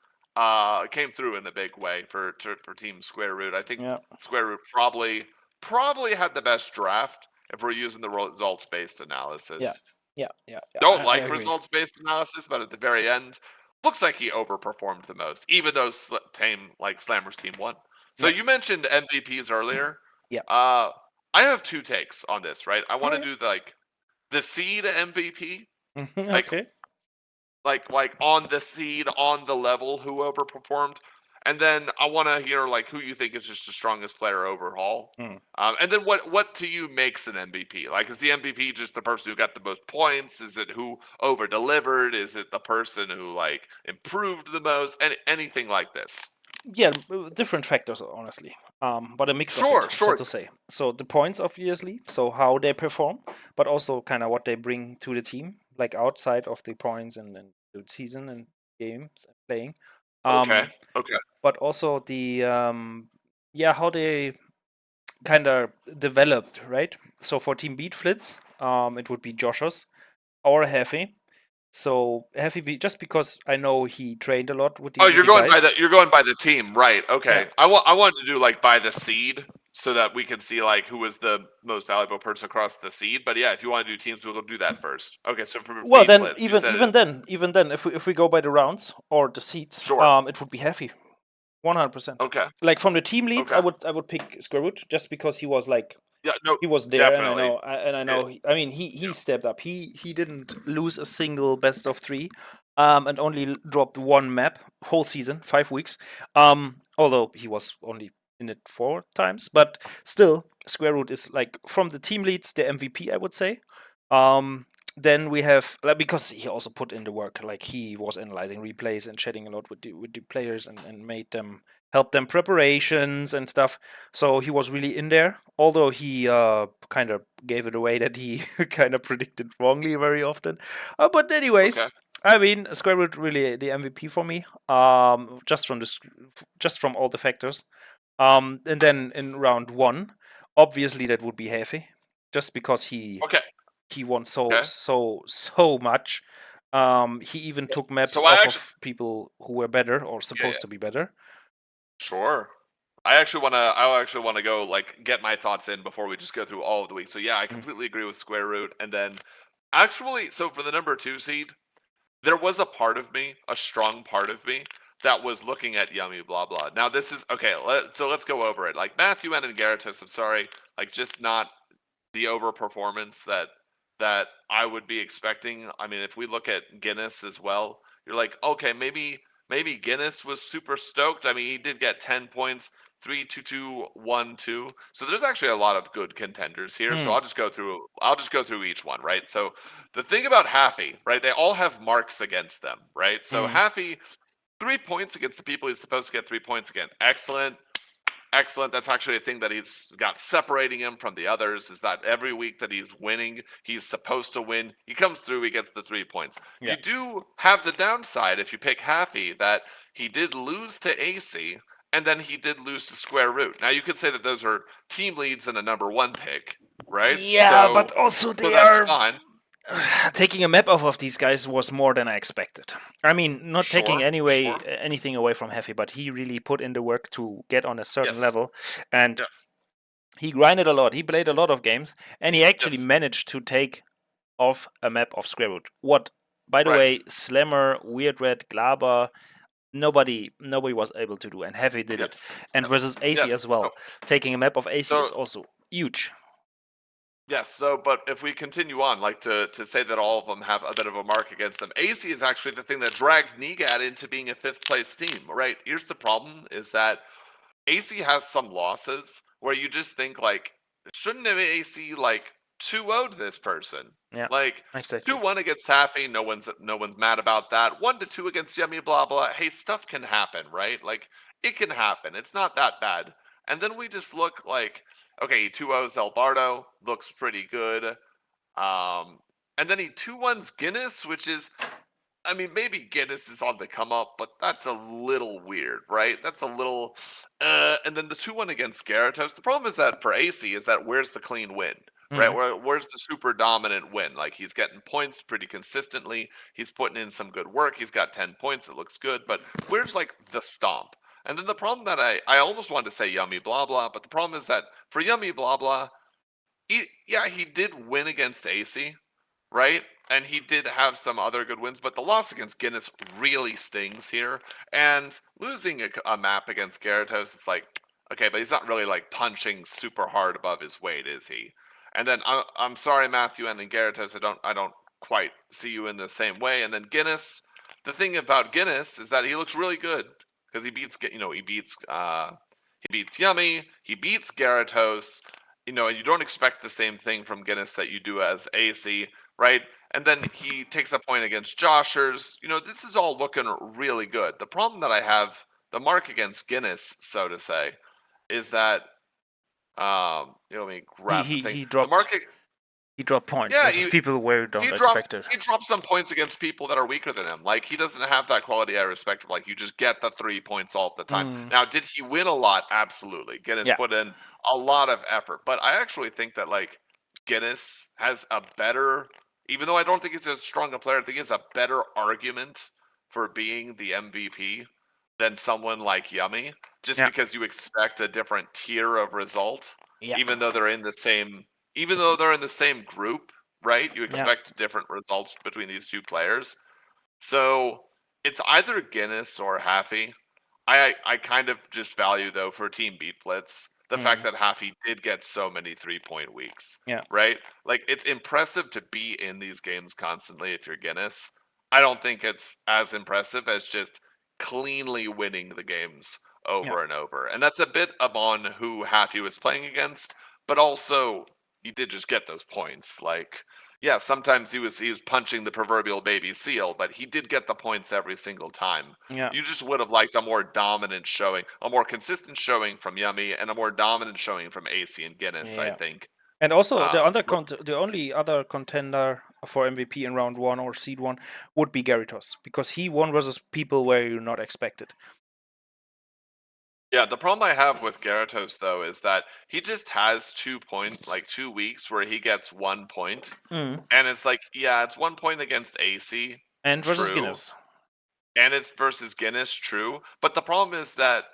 C: came through in a big way for Team Square Root. I think
B: yeah,
C: Square Root probably had the best draft if we're using the results based
B: yeah,
C: analysis.
B: yeah, yeah, yeah.
C: Don't
B: I
C: like
B: agree.
C: results based analysis, but at the very end, looks like he overperformed the most, even though Slammer's team won. So
B: Yeah,
C: you mentioned MVPs earlier.
B: yeah.
C: Uh, I have two takes on this, right? I
B: All
C: want to
B: right.
C: do the seed MVP, like
B: Okay.
C: on the seed, on the level, who overperformed, and then I want to hear like who you think is just the strongest player overall.
B: Mm.
C: And then what to you makes an MVP? Like, is the MVP just the person who got the most points? Is it who over delivered? Is it the person who like improved the most? Anything like this?
B: Yeah, different factors, honestly. But a mix of it,
C: Sure,
B: so
C: sure.
B: to say. So the points, obviously, so how they perform, but also kind of what they bring to the team, like outside of the points and the season and games and playing.
C: Okay,
B: Um,
C: okay.
B: but also the yeah, how they kind of developed, right? So for Team Beat Flitz, it would be Josh's or Hefe. So Hefe, just because I know he trained a lot with
C: Oh,
B: the guys.
C: you're going by the team, right?
B: Yeah.
C: Okay. I wanted to do like by the seed so that we can see like who was the most valuable person across the seed. But yeah, if you want to do teams, we'll do that first. Okay, so for
B: Well,
C: beat
B: then
C: flits, you said it.
B: even then, if we go by the rounds or the seats,
C: Sure.
B: it would be Heavy, 100%.
C: Okay.
B: Like from the team leads,
C: Okay.
B: I would pick Squirrel just because he was like
C: Yeah. No.
B: he was there, and
C: Definitely.
B: I
C: It,
B: know. I mean, he
C: yeah.
B: stepped up. He didn't lose a single best of three, and only dropped one map whole season, 5 weeks. Although he was only in it 4 times, but still, Square Root is like from the team leads the MVP, I would say. Um, then we have like, because he also put in the work, like he was analyzing replays and chatting a lot with the players and made them help them preparations and stuff. So he was really in there, although he kind of gave it away that he kind of predicted wrongly very often. But anyways,
C: Okay.
B: I mean, Square Root really the MVP for me. Just from just from all the factors. And then in round one, obviously that would be Hefe, just because
C: Okay.
B: he won so
C: Okay.
B: so so much. He even took maps
C: So I
B: off
C: actually.
B: of people who were better or
C: Yeah.
B: supposed
C: Yeah.
B: to be better.
C: Sure. I actually wanna go like get my thoughts in before we just go through all of the weeks. So yeah, I
B: Mm.
C: completely agree with Square Root. And then actually, so for the number two seed, there was a part of me, a strong part of me, that was looking at Yummy blah blah. Now this is okay. So let's go over it. Like Matthew and Garatus, I'm sorry, like just not the overperformance that I would be expecting. I mean, if we look at Guinness as well, you're like, okay, maybe Guinness was super stoked. I mean, he did get 10 points, 3-2-2-1-2. So there's actually a lot of good contenders here. So
B: Mm.
C: I'll just go through each one, right? So the thing about Haffy, right? They all have marks against them, right? So
B: Mm.
C: Haffy, 3 points against the people he's supposed to get 3 points against. Excellent. Excellent. That's actually a thing that he's got separating him from the others, is that every week that he's winning, he's supposed to win. He comes through, he gets the 3 points.
B: Yeah.
C: You do have the downside if you pick Haffy that he did lose to AC and then he did lose to Square Root. Now you could say that those are team leads and a number one pick, right?
B: Yeah, but also
C: So
B: they
C: that's
B: are
C: fine.
B: taking a map off of these guys was more than I expected. I mean, not taking
C: Sure, sure.
B: anything away from Heavy, but he really put in the work to get on a certain
C: Yes.
B: level, and
C: Yes.
B: he grinded a lot. He played a lot of games, and he actually
C: Yes.
B: managed to take off a map of Square Root. What, by the
C: Right.
B: way, Slammer, Weird Red, Glaber, nobody was able to do, and Heavy did it.
C: Yes.
B: And
C: Yes.
B: versus AC
C: Yes.
B: as well. Taking a map of AC is also huge.
C: Yes, so but if we continue on, like to say that all of them have a bit of a mark against them, AC is actually the thing that dragged NIGAD into being a fifth place team, right? Here's the problem is that AC has some losses where you just think like, shouldn't have AC like 2-0'd this person?
B: Yeah,
C: Like
B: exactly.
C: 2-1 against Taffy, no one's mad about that. 1-2 against Yummy, blah blah. Hey, stuff can happen, right? Like it can happen. It's not that bad. And then we just look like, okay, 2-0's El Bardo, looks pretty good. And then he 2-1's Guinness, which is, I mean, maybe Guinness is on the come up, but that's a little weird, right? That's a little. And then the 2-1 against Gyarados. The problem is that for AC is that where's the clean win, right? Where's the super dominant win? Like he's getting points pretty consistently. He's putting in some good work. He's got 10 points. It looks good, but where's like the stomp? And then the problem that I almost wanted to say Yummy blah blah, but the problem is that for Yummy blah blah, he did win against AC, right? And he did have some other good wins, but the loss against Guinness really stings here. And losing a map against Gyarados is like, okay, but he's not really like punching super hard above his weight, is he? And then I'm sorry, Matthew, and then Gyarados, I don't quite see you in the same way. And then Guinness, the thing about Guinness is that he looks really good because he beats Yummy, he beats Gyarados, and you don't expect the same thing from Guinness that you do as AC, right? And then he takes a point against Joshers. This is all looking really good. The problem that I have, the mark against Guinness, so to say, is that let me grab the thing.
B: He dropped points versus people where you don't expect it.
C: He dropped some points against people that are weaker than him. Like he doesn't have that quality I respect. Like you just get the 3 points all the time. Now, did he win a lot? Absolutely. Guinness put in a lot of effort, but I actually think that like Guinness has a better, even though I don't think he's as strong a player, I think he has a better argument for being the MVP than someone like Yummy, just because you expect a different tier of result, even though they're in the same group, right? You expect different results between these two players. So it's either Guinness or Haffy. I kind of just value, though, for Team Beat Blitz, the fact that Haffy did get so many 3-point weeks, right? Like, it's impressive to be in these games constantly if you're Guinness. I don't think it's as impressive as just cleanly winning the games over and over. And that's a bit on who Haffy was playing against, but also he did just get those points. Like, yeah, sometimes he was punching the proverbial baby seal, but he did get the points every single time. You just would have liked a more dominant showing, a more consistent showing from Yummy, and a more dominant showing from AC and Guinness, I think.
B: And also, the only other contender for MVP in round 1 or seed 1 would be Gyarados, because he won versus people where you're not expected.
C: Yeah, the problem I have with Gyarados, though, is that he just has 2 weeks where he gets 1 point. And it's like, it's 1 point against AC.
B: And versus Guinness.
C: And it's versus Guinness, true. But the problem is that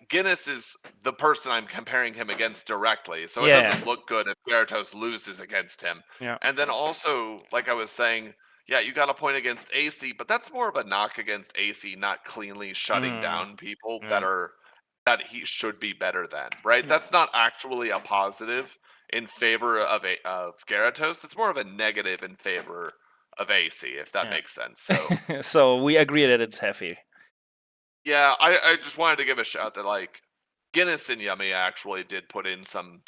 C: Guinness is the person I'm comparing him against directly, so it doesn't look good if Gyarados loses against him. And then also, like I was saying, you got a point against AC, but that's more of a knock against AC, not cleanly shutting down people that he should be better than, right? That's not actually a positive in favor of Gyarados. It's more of a negative in favor of AC, if that makes sense. So,
B: so we agree that it's heavy.
C: Yeah, I just wanted to give a shout that like Guinness and Yummy actually did put in some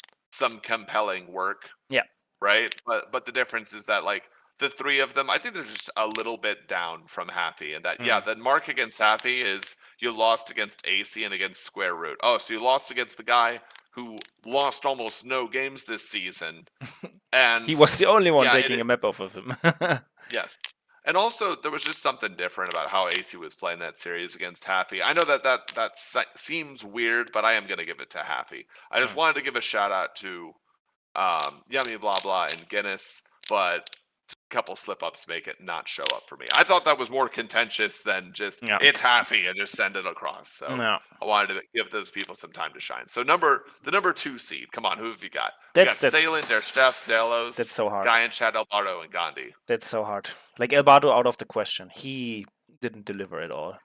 C: compelling work. Right? But the difference is that like the three of them, I think they're just a little bit down from Haffy, and that the mark against Haffy is you lost against AC and against Square Root. Oh, so you lost against the guy who lost almost no games this season. And
B: he was the only one taking a map off of him.
C: Yes. And also, there was just something different about how AC was playing that series against Haffy. I know that seems weird, but I am going to give it to Haffy. I just wanted to give a shout out to Yummy Blah Blah and Guinness, but a couple slip ups make it not show up for me. I thought that was more contentious than just it's Haffy and just send it across. So I wanted to give those people some time to shine. So the number 2 seed. Come on, who have you got? We got Salin, Der Steph, Zelos,
B: that's so hard.
C: Guy and Chad Albardo, and Gandhi.
B: That's so hard. Like Albardo out of the question. He didn't deliver at all.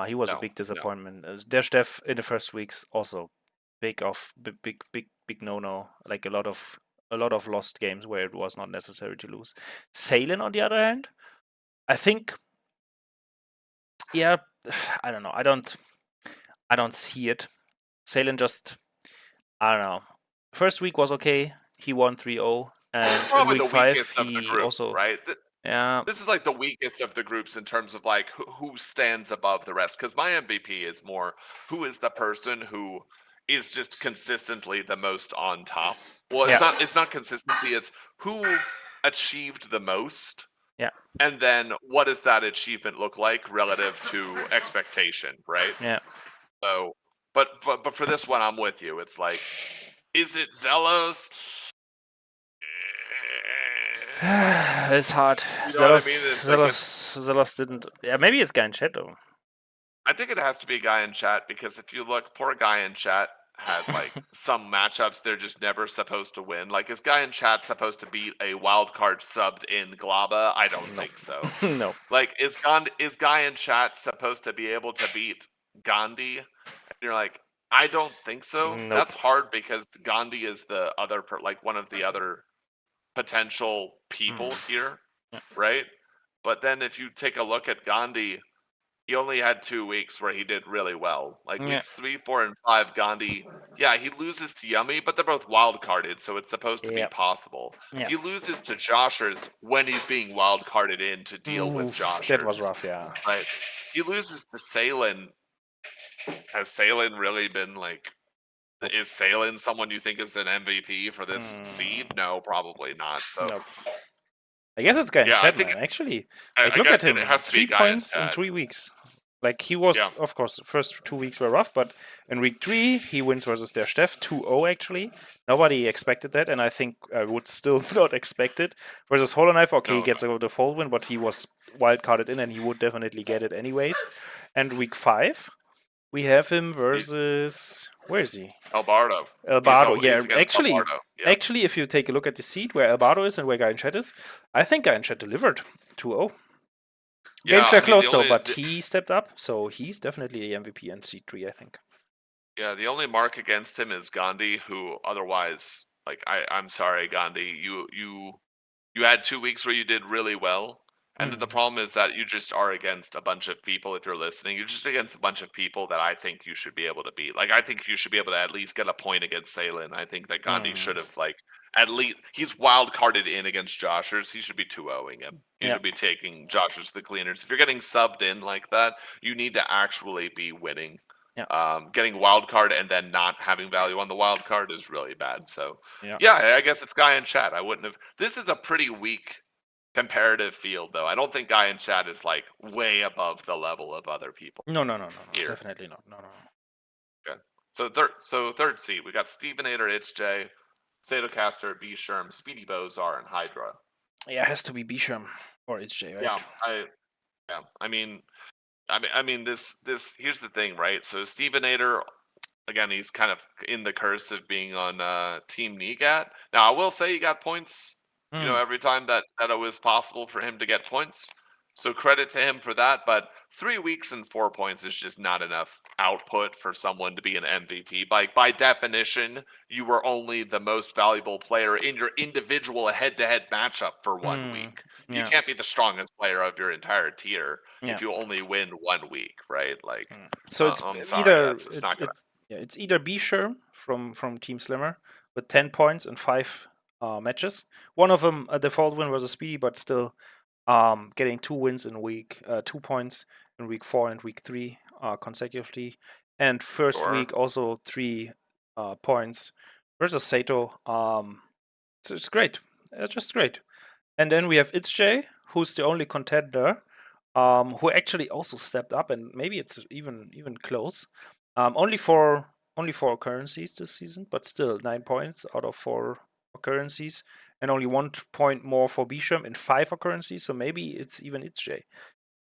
B: He was a
C: No,
B: big
C: no.
B: disappointment. Der Steff in the first weeks also big no. Like a lot of lost games where it was not necessary to lose. Salen, on the other hand, I think, yeah, I don't know. I don't see it. Salen just, I don't know. First week was okay. He won 3-0, and in
C: Probably
B: week
C: the
B: 5
C: weakest of the
B: he
C: group,
B: also,
C: right?
B: yeah,
C: This is like the weakest of the groups in terms of like who stands above the rest. Because my MVP is more who is the person who is just consistently the most on top. Well,
B: yeah,
C: it's not consistency. It's who achieved the most,
B: yeah,
C: and then what does that achievement look like relative to expectation, right?
B: yeah.
C: So, but for this one, I'm with you. It's like, is it Zelos?
B: It's hard.
C: You know what I mean? It's like
B: Zelos didn't. Yeah, maybe it's Guy in chat though.
C: I think it has to be a guy in chat because if you look, poor guy in chat had like some matchups they're just never supposed to win. Like, is guy in chat supposed to beat a wild card subbed in Glaba? I don't
B: No,
C: think so.
B: no,
C: Like, is guy in chat supposed to be able to beat Gandhi? And you're like, I don't think so.
B: nope.
C: That's hard because Gandhi is the other like one of the other potential people
B: Mm.
C: here,
B: Yeah.
C: right? But then if you take a look at Gandhi, he only had 2 weeks where he did really well. Like
B: Yeah,
C: weeks 3, 4, and 5, Gandhi, yeah, he loses to Yummy, but they're both wild carded, so it's supposed to be
B: yeah,
C: possible.
B: yeah.
C: He loses to Joshers when he's being wild carded in to deal with
B: Oof, that was
C: Joshers,
B: rough. Yeah.
C: right? He loses to Salen. Has Salen really been like?
B: Nope.
C: Is Salen someone you think is an MVP for this
B: Mm,
C: seed? No, probably not. So
B: nope. I guess it's Guy in
C: yeah, I
B: chat,
C: think
B: man. Actually,
C: I
B: like, look
C: guess
B: at
C: it
B: him.
C: has to be a
B: Three
C: guy in
B: points in
C: chat.
B: 3 weeks. Like, he
C: Yeah.
B: was, of course, the first 2 weeks were rough, but in week 3, he wins versus Der Steff 2-0, actually. Nobody expected that, and I think I would still not expect it. Versus Hollow-Knife, okay, he
C: No.
B: gets the full win, but he was wild-carded in, and he would definitely get it anyways. And week 5, we have him versus... Where is he?
C: Albardo.
B: Albardo, yeah.
C: He's against Albardo. Yeah.
B: Actually, if you take a look at the seed where Albardo is and where Guy in Chat is, I think Guy in Chat delivered 2-0.
C: Yeah,
B: Games
C: I
B: were
C: mean
B: close though, but he stepped up, so he's definitely a MVP in seed 3, I think.
C: the only mark against him is Gandhi, who otherwise, like, I'm sorry, Gandhi, you had 2 weeks where you did really well. And then the problem is that you just are against a bunch of people. If you're listening, you're just against a bunch of people that I think you should be able to beat. Like, I think you should be able to at least get a point against Salen. I think that Gandhi should have, like, at least he's wild carded in against Joshers. He should be 2-0ing him. He
B: Yeah.
C: should be taking Joshers the cleaners. If you're getting subbed in like that, you need to actually be winning.
B: Yeah.
C: Getting wild card and then not having value on the wild card is really bad. So
B: Yeah.
C: yeah, I guess it's guy in chat. I wouldn't have. This is a pretty weak comparative field, though. I don't think guy in chat is like way above the level of other people
B: No.
C: here.
B: Definitely not. No.
C: Okay. So third seed, we got Stevenator, HJ, Sadocaster, V Sherm, Speedy Bozar, and Hydra.
B: Yeah, it has to be Bisham or HJ, right?
C: Yeah. I mean this here's the thing, right? So Stevenator, again, he's kind of in the curse of being on Team Negat. Now, I will say he got points, every time that it was possible for him to get points. So credit to him for that. But 3 weeks and 4 points is just not enough output for someone to be an MVP. By definition, you were only the most valuable player in your individual head-to-head matchup for 1 week. You
B: Yeah.
C: can't be the strongest player of your entire tier
B: Yeah.
C: if you only win 1 week, right? Like,
B: So it's
C: I'm sorry,
B: either
C: it's not gonna.
B: it's either Bisham from Team Slimmer with 10 points in 5 matches. One of them a default win was a Speedy, but still getting 2 wins in week 2 points in week 4 and week 3 consecutively, and first
C: Sure.
B: week also 3 points versus Sato. So it's great, just great. And then we have ItzJ, who's the only contender, who actually also stepped up, and maybe it's even close. Only for 4 occurrences this season, but still 9 points out of 4 occurrences, and only 1 point more for Bisham in 5 occurrences. So maybe it's even ItzJ.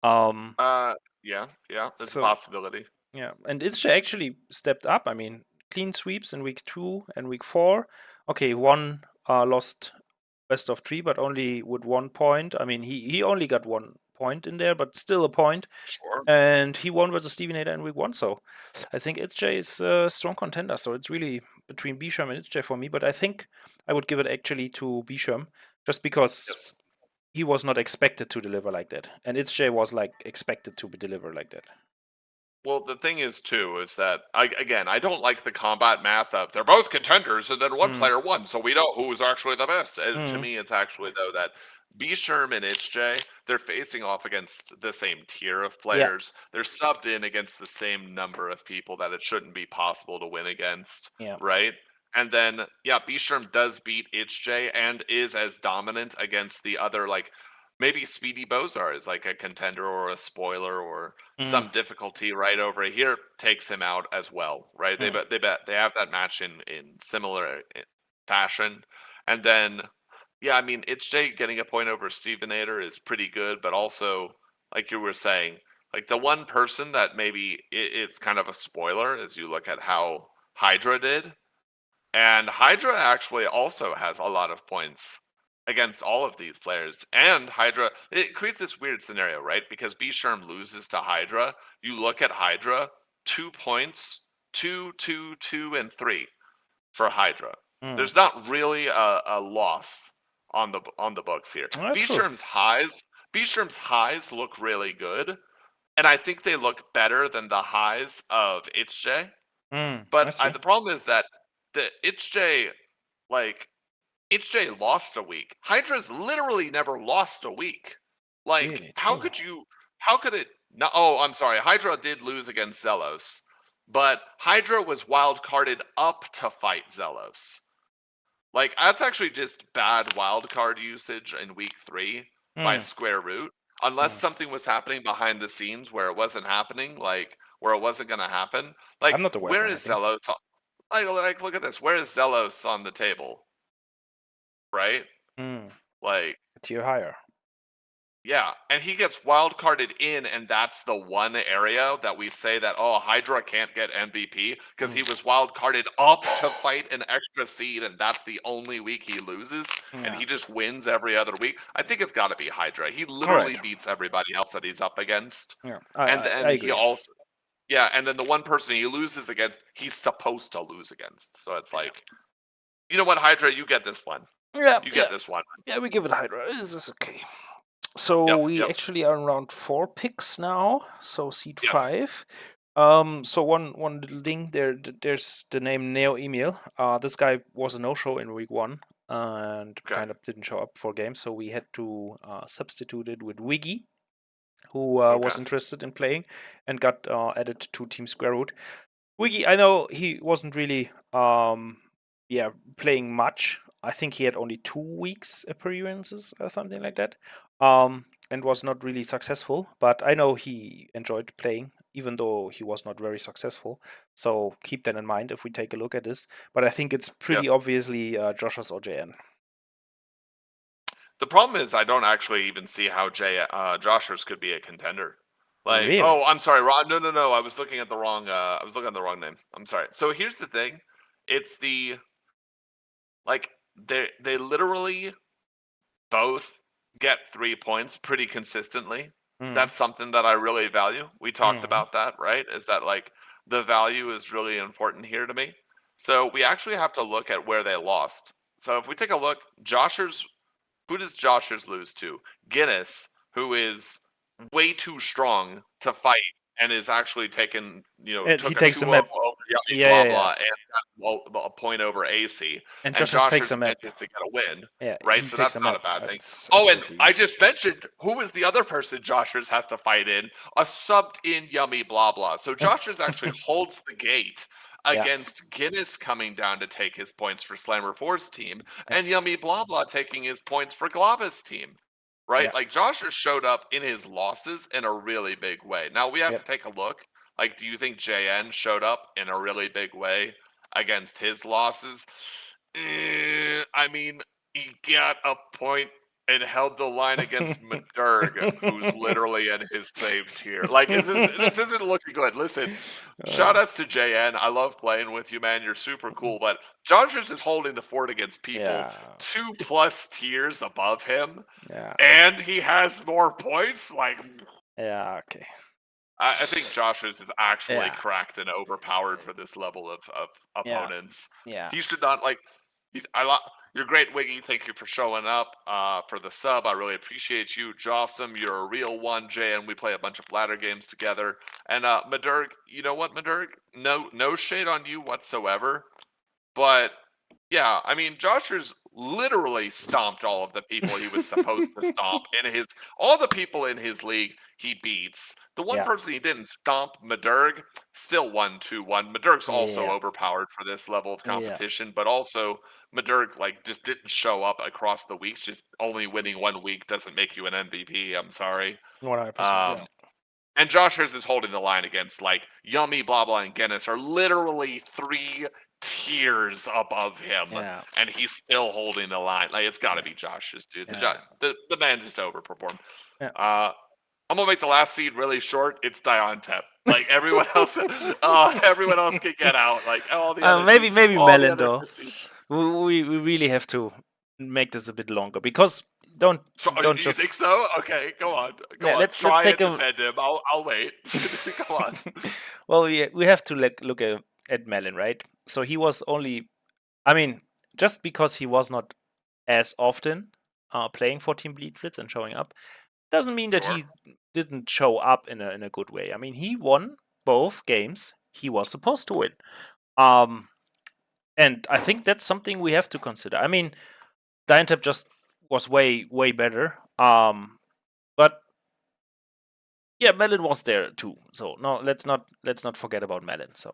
C: Yeah, that's a
B: So
C: possibility.
B: yeah, and ItzJ actually stepped up. I mean, clean sweeps in week 2 and week 4. Okay, 1 lost best of 3, but only with 1 point. I mean, he only got 1 point in there, but still a point.
C: Sure.
B: And he won versus Steven Hader in week 1, so I think Itch is a strong contender. So it's really between Bisham and Itch for me, but I think I would give it actually to Bisham just because
C: Yes.
B: he was not expected to deliver like that, and Itch was like expected to deliver like that.
C: Well, the thing is too is that I don't like the combat math of they're both contenders and then one
B: Mm.
C: player won, so we know who's actually the best. To
B: Mm.
C: me, it's actually though that B Sherm and ItchJ, they're facing off against the same tier of
B: Yeah.
C: players. They're subbed in against the same number of people that it shouldn't be possible to win against,
B: Yeah.
C: right? And then B Sherm does beat ItchJ and is as dominant against the other like maybe Speedy Bozar is like a contender or a spoiler or
B: Mm.
C: some difficulty right over here takes him out as well, right?
B: Mm.
C: They have that match in similar fashion, and then I mean it's Jake getting a point over Steven Ader is pretty good, but also like you were saying, like the one person that maybe it's kind of a spoiler as you look at how Hydra did, and Hydra actually also has a lot of points against all of these players. And Hydra, it creates this weird scenario, right? Because B Sherm loses to Hydra. You look at Hydra, 2 points, 2, 2, 2, and 3 for Hydra.
B: Mm.
C: There's not really a loss on the books here.
B: True.
C: B Sherm's highs look really good, and I think they look better than the highs of HJ.
B: I
C: But
B: see.
C: the problem is that the HJ like HJ lost a week. Hydra's literally never lost a week. Like,
B: Really
C: how
B: true.
C: could you? How could it? No, oh, I'm sorry. Hydra did lose against Zelos, but Hydra was wild carded up to fight Zelos. Like, that's actually just bad wild card usage in week 3 by
B: Mm.
C: square root. Unless
B: Mm.
C: something was happening behind the scenes where it wasn't happening, like where it wasn't going to happen.
B: I'm
C: Like,
B: not aware of
C: where is
B: anything.
C: Zelos? Like, look at this. Where is Zelos on the table? Right?
B: Mm.
C: Like,
B: A tier higher.
C: yeah, and he gets wild carded in, and that's the one area that we say that Hydra can't get MVP because he
B: Mm.
C: was wild carded up to fight an extra seed, and that's the only week he loses, and
B: Yeah.
C: he just wins every other week. I think it's got to be Hydra. He
B: All
C: literally
B: right.
C: beats everybody else that he's up against,
B: Yeah.
C: and
B: I
C: then he
B: agree.
C: also and then the one person he loses against, he's supposed to lose against. So it's
B: Yeah.
C: like, you know what, Hydra, you get this one.
B: Yeah.
C: You
B: Yeah.
C: get this one.
B: Yeah. We give it Hydra. This is okay. So
C: Yep.
B: we
C: Yep.
B: actually are around 4 picks now. So seed
C: Yes.
B: 5. So one little thing there. There's the name Neo Emil. This guy was a no-show in week 1 and
C: Okay.
B: kind of didn't show up for games. So we had to substitute it with Wiggy, who
C: Okay.
B: was interested in playing and got added to Team Square Root. Wiggy, I know he wasn't really playing much. I think he had only 2 weeks appearances or something like that. And was not really successful, but I know he enjoyed playing, even though he was not very successful. So keep that in mind if we take a look at this. But I think it's
C: Yeah.
B: pretty obviously Josh's OJN.
C: The problem is I don't actually even see how Joshers could be a contender. Like,
B: Really?
C: oh, I'm sorry, Ron. No, no, no. I was looking at the wrong. I was looking at the wrong name. I'm sorry. So here's the thing. It's the like they literally both get 3 points pretty consistently.
B: Mm.
C: That's something that I really value. We talked
B: Mm.
C: about that, right? Is that like the value is really important here to me. So we actually have to look at where they lost. So if we take a look, Joshers who does Joshers lose to? Guinness, who is way too strong to fight and is actually taken,
B: And he
C: took a
B: takes the
C: 2-0
B: map.
C: over Yummy
B: Yeah,
C: Blah
B: yeah, yeah.
C: Blah and got a point over AC.
B: And
C: And
B: Josh's takes
C: Joshers
B: the map.
C: manages to get a win,
B: Yeah,
C: right?
B: he
C: So
B: takes the
C: that's not
B: map.
C: a bad thing.
B: It's
C: Oh, and
B: absolutely.
C: I just mentioned who is the other person Joshers has to fight in? A subbed in Yummy Blah Blah. So Joshers actually holds the gate
B: Yeah,
C: against Guinness coming down to take his points for Slammer 4's team
B: yeah,
C: and Yummy Blah Blah taking his points for Globus team. Right?
B: yeah,
C: Like Joshua showed up in his losses in a really big way. Now we have
B: yeah.
C: to take a look. Like, do you think JN showed up in a really big way against his losses? I mean, he got a point and held the line against Madurg, who's literally in his same tier. Like, this isn't looking good. Listen, shout outs to JN. I love playing with you, man. You're super cool. But Joshers is holding the fort against people
B: Yeah.
C: 2+ tiers above him,
B: Yeah.
C: and he has more points. Like,
B: Yeah. Okay.
C: I think Josh's is actually
B: Yeah.
C: cracked and overpowered for this level of
B: Yeah.
C: opponents.
B: Yeah.
C: He should not like. You're great, Wiggy. Thank you for showing up for the sub. I really appreciate you, Jossum. You're a real one, Jay, and we play a bunch of ladder games together. And Madurg, you know what, Madurg? No shade on you whatsoever. But yeah, I mean, Joshers literally stomped all of the people he was supposed to stomp in his all the people in his league he beats. The one
B: Yeah.
C: person he didn't stomp, Madurg, still won 2-1. Madurg's also
B: Yeah.
C: overpowered for this level of
B: Yeah.
C: competition, but also Madurg like just didn't show up across the weeks. Just only winning one week doesn't make you an MVP. I'm sorry.
B: 100%. Yeah.
C: Um, and Josh Hurst is holding the line against like Yummy, Blah Blah, and Guinness are literally 3 tiers above him,
B: Yeah.
C: and he's still holding the line. Like it's got to
B: Yeah.
C: be Josh's, dude.
B: Yeah.
C: The man just overperformed.
B: Yeah.
C: I'm gonna make the last seed really short. It's Diontep. Like everyone else, everyone else can get out. Like all the other
B: maybe
C: all the
B: Melon
C: other
B: though.
C: fifth seeds.
B: We really have to make this a bit longer because don't
C: So, you
B: just
C: think so? Okay, go on,
B: yeah, let's
C: Try
B: take
C: and
B: a
C: defend him. I'll wait. Come on.
B: well we have to look at Melon, right? So he was only, I mean, just because he was not as often playing for Team Bleed Blitz and showing up doesn't mean that
C: Sure.
B: he didn't show up in a good way. I mean, he won both games he was supposed to win. And I think that's something we have to consider. I mean, Diontep just was way better. But yeah, Melon was there too. So no, let's not forget about Melon. So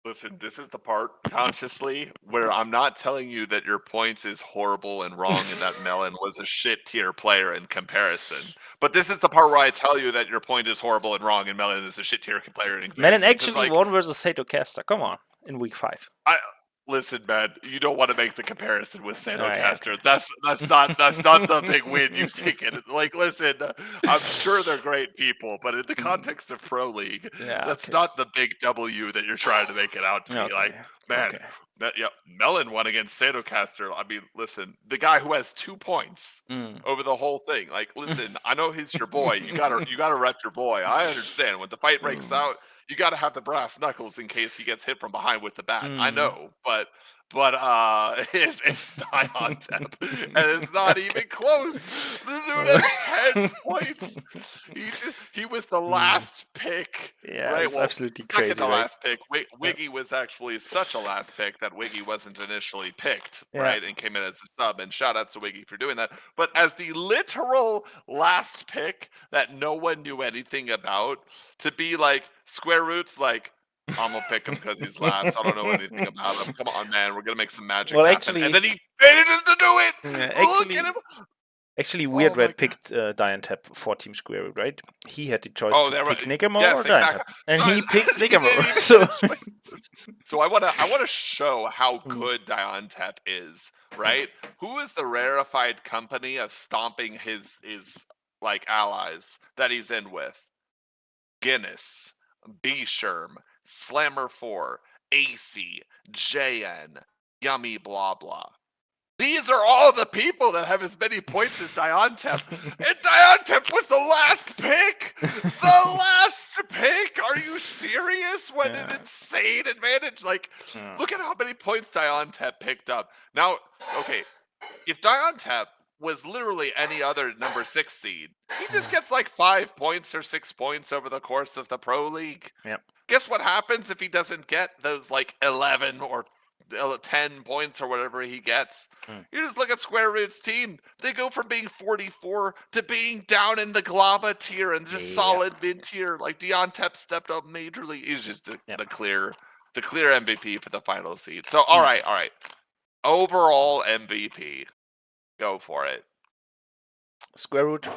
C: Listen, this is the part consciously where I'm not telling you that your points is horrible and wrong and that Melon was a shit tier player in comparison. But this is the part where I tell you that your point is horrible and wrong and Melon is a shit tier player in
B: Melon
C: comparison.
B: actually won versus Sato Caster. Come on, in week 5.
C: Listen, man, you don't want to make the comparison with Sanocaster.
B: Okay.
C: That's not the big win you think it. Like, listen, I'm sure they're great people, but in the context of Pro League,
B: Yeah,
C: that's
B: okay.
C: not the big W that you're trying to make it out to be.
B: Okay.
C: Like, man,
B: Okay.
C: Melon won against Sanocaster. I mean, listen, the guy who has 2 points over the whole thing. Like, listen, I know he's your boy. You gotta rep your boy. I understand when the fight breaks out. You got to have the brass knuckles in case he gets hit from behind with the bat. I know, but it's Diontep, and it's not even close. The dude has 10 points. He was the last pick,
B: Yeah,
C: right?
B: it's
C: Well,
B: absolutely
C: second
B: crazy,
C: to
B: right?
C: last pick. Wiggy was actually such a last pick that Wiggy wasn't initially picked,
B: Yeah.
C: right? And came in as a sub. And shout outs to Wiggy for doing that. But as the literal last pick that no one knew anything about, to be like square roots, like I'm gonna pick him because he's last. I don't know anything about him. Come on, man, we're gonna make some magic
B: Well,
C: happen.
B: actually,
C: And then he managed to do it.
B: Yeah,
C: Look at him.
B: Actually, Weird
C: Oh my
B: Red picked Diontep for Team Square Root, right? He had the choice
C: Oh,
B: to
C: there
B: pick
C: were
B: Nigamore
C: yes,
B: or Diontep,
C: exactly.
B: and he picked
C: He didn't
B: Nigamore.
C: even
B: So
C: get a choice. So I wanna show how good Diontep is, right? Who is the rarefied company of stomping his like allies that he's in with? Guinness, B Sherm, Slammer 4, AC, JN, Yummy Blah Blah. These are all the people that have as many points as Diontep. And Diontep was the last pick! The last pick! Are you serious? What an insane advantage. Like, look at how many points Diontep picked up. Now, okay, if Diontep was literally any other number 6 seed, he just gets like 5 points or 6 points over the course of the Pro League.
B: Yep.
C: Guess what happens if he doesn't get those like 11 or 10 points or whatever he gets? You just look at Square Root's team. They go from being 44 to being down in the Glaba tier and just solid mid tier. Like Diontep stepped up majorly. He's just the clear MVP for the final seed. So all right. Overall MVP. Go for it.
B: Square Root,